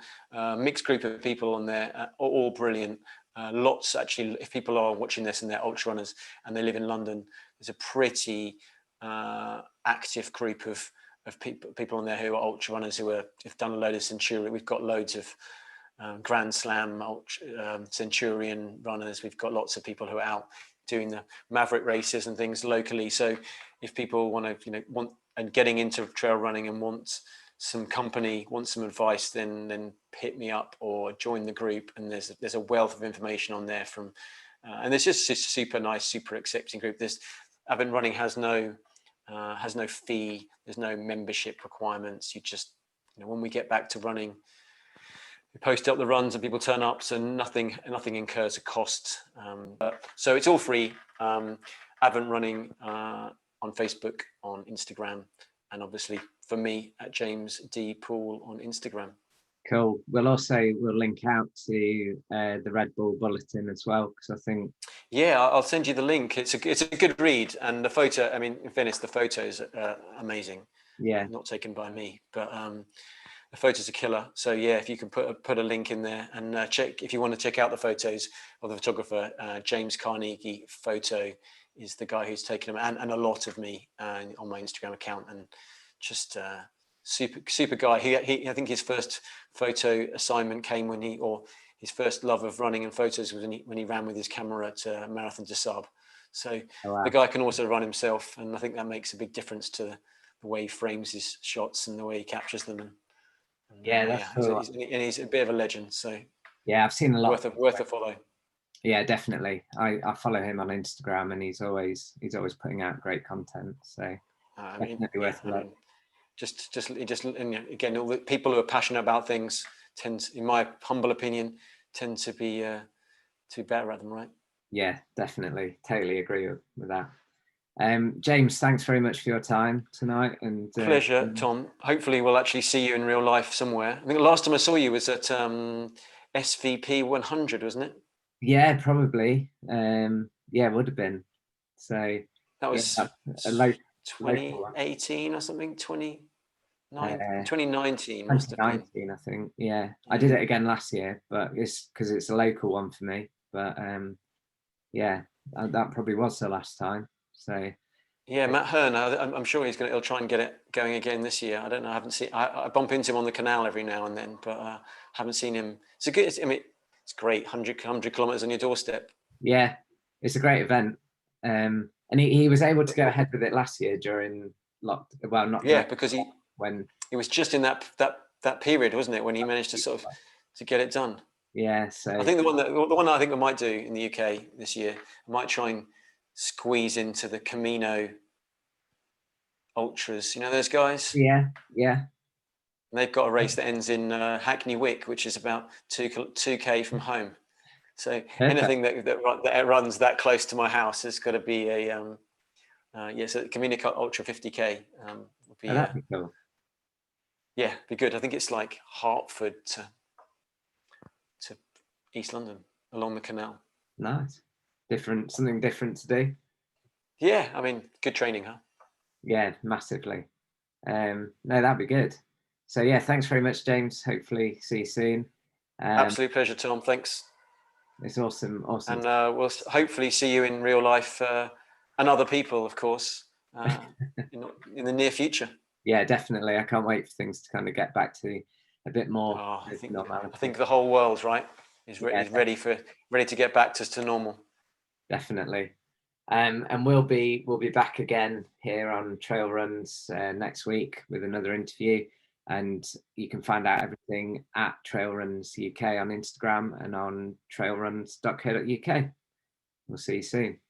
mixed group of people on there, all brilliant. Lots, actually, if people are watching this and they're ultra runners and they live in London, there's a pretty active group of of people on there who are ultra runners who have done a load of Centurion. We've got loads of Grand Slam Centurion runners. We've got lots of people who are out doing the Maverick races and things locally. So if people want to, want and getting into trail running and want some company, want some advice, then hit me up or join the group. And there's a wealth of information on there from, and it's just a super nice, super accepting group. Advent Running has no fee. There's no membership requirements. You just, when we get back to running, we post up the runs and people turn up, so nothing incurs a cost. So it's all free. Advent Running on Facebook, on Instagram, and obviously for me at James D Poole on Instagram. Cool. We'll link out to the Red Bull Bulletin as well, because I think. Yeah, I'll send you the link. It's a good read, and the photo. I mean, in fairness, the photos are amazing. Yeah. Not taken by me, but the photos are killer. So yeah, if you can put a link in there and check if you want to check out the photos of the photographer, James Carnegie Photo is the guy who's taken them, and a lot of me on my Instagram account, and just. Super guy. He I think his first photo assignment came his first love of running and photos was when he ran with his camera at Marathon des Sables. So the guy can also run himself, and I think that makes a big difference to the way he frames his shots and the way he captures them. He's a bit of a legend. So yeah, I've seen a lot. Worth a follow. Yeah, definitely. I follow him on Instagram, and he's always putting out great content. So definitely worth a look. Just and again, all the people who are passionate about things tend, in my humble opinion, tend to be better at them, right? Yeah, definitely. Totally agree with that. James, thanks very much for your time tonight. And pleasure, Tom. Hopefully we'll actually see you in real life somewhere. I think the last time I saw you was at SVP 100, wasn't it? Yeah, probably. Yeah, it would have been. So that was a local 2018 or something, 2019. 2019, I think. Yeah, I did it again last year, but it's because it's a local one for me. But yeah, that probably was the last time. So yeah, Matt Hearn, I'm sure he'll try and get it going again this year. I don't know. I haven't seen. I bump into him on the canal every now and then, but haven't seen him. It's a good. It's great. 100 kilometers on your doorstep. Yeah, it's a great event. And he was able to go ahead with it last year during because he was just in that period, wasn't it, when he managed to get it done. Yeah, so I think the one I think I might do in the UK this year, I might try and squeeze into the Camino Ultras. You know those guys? Yeah. And they've got a race that ends in Hackney Wick, which is about 2k from home. So anything that runs that close to my house has got to be a so Camino Ultra 50k would be. That'd be cool. Yeah, be good. I think it's like Hertford to East London along the canal. Nice. Something different to do. Yeah, I mean, good training, huh? Yeah, massively. No, that'd be good. So yeah, thanks very much, James. Hopefully see you soon. Absolute pleasure, Tom. Thanks. It's awesome. And we'll hopefully see you in real life and other people, of course, in the near future. Yeah, definitely. I can't wait for things to kind of get back to a bit more normality. I think the whole world, right, is ready to get back to normal. Definitely. And we'll be back again here on Trail Runs next week with another interview. And you can find out everything at Trail Runs UK on Instagram and on trailruns.co.uk. We'll see you soon.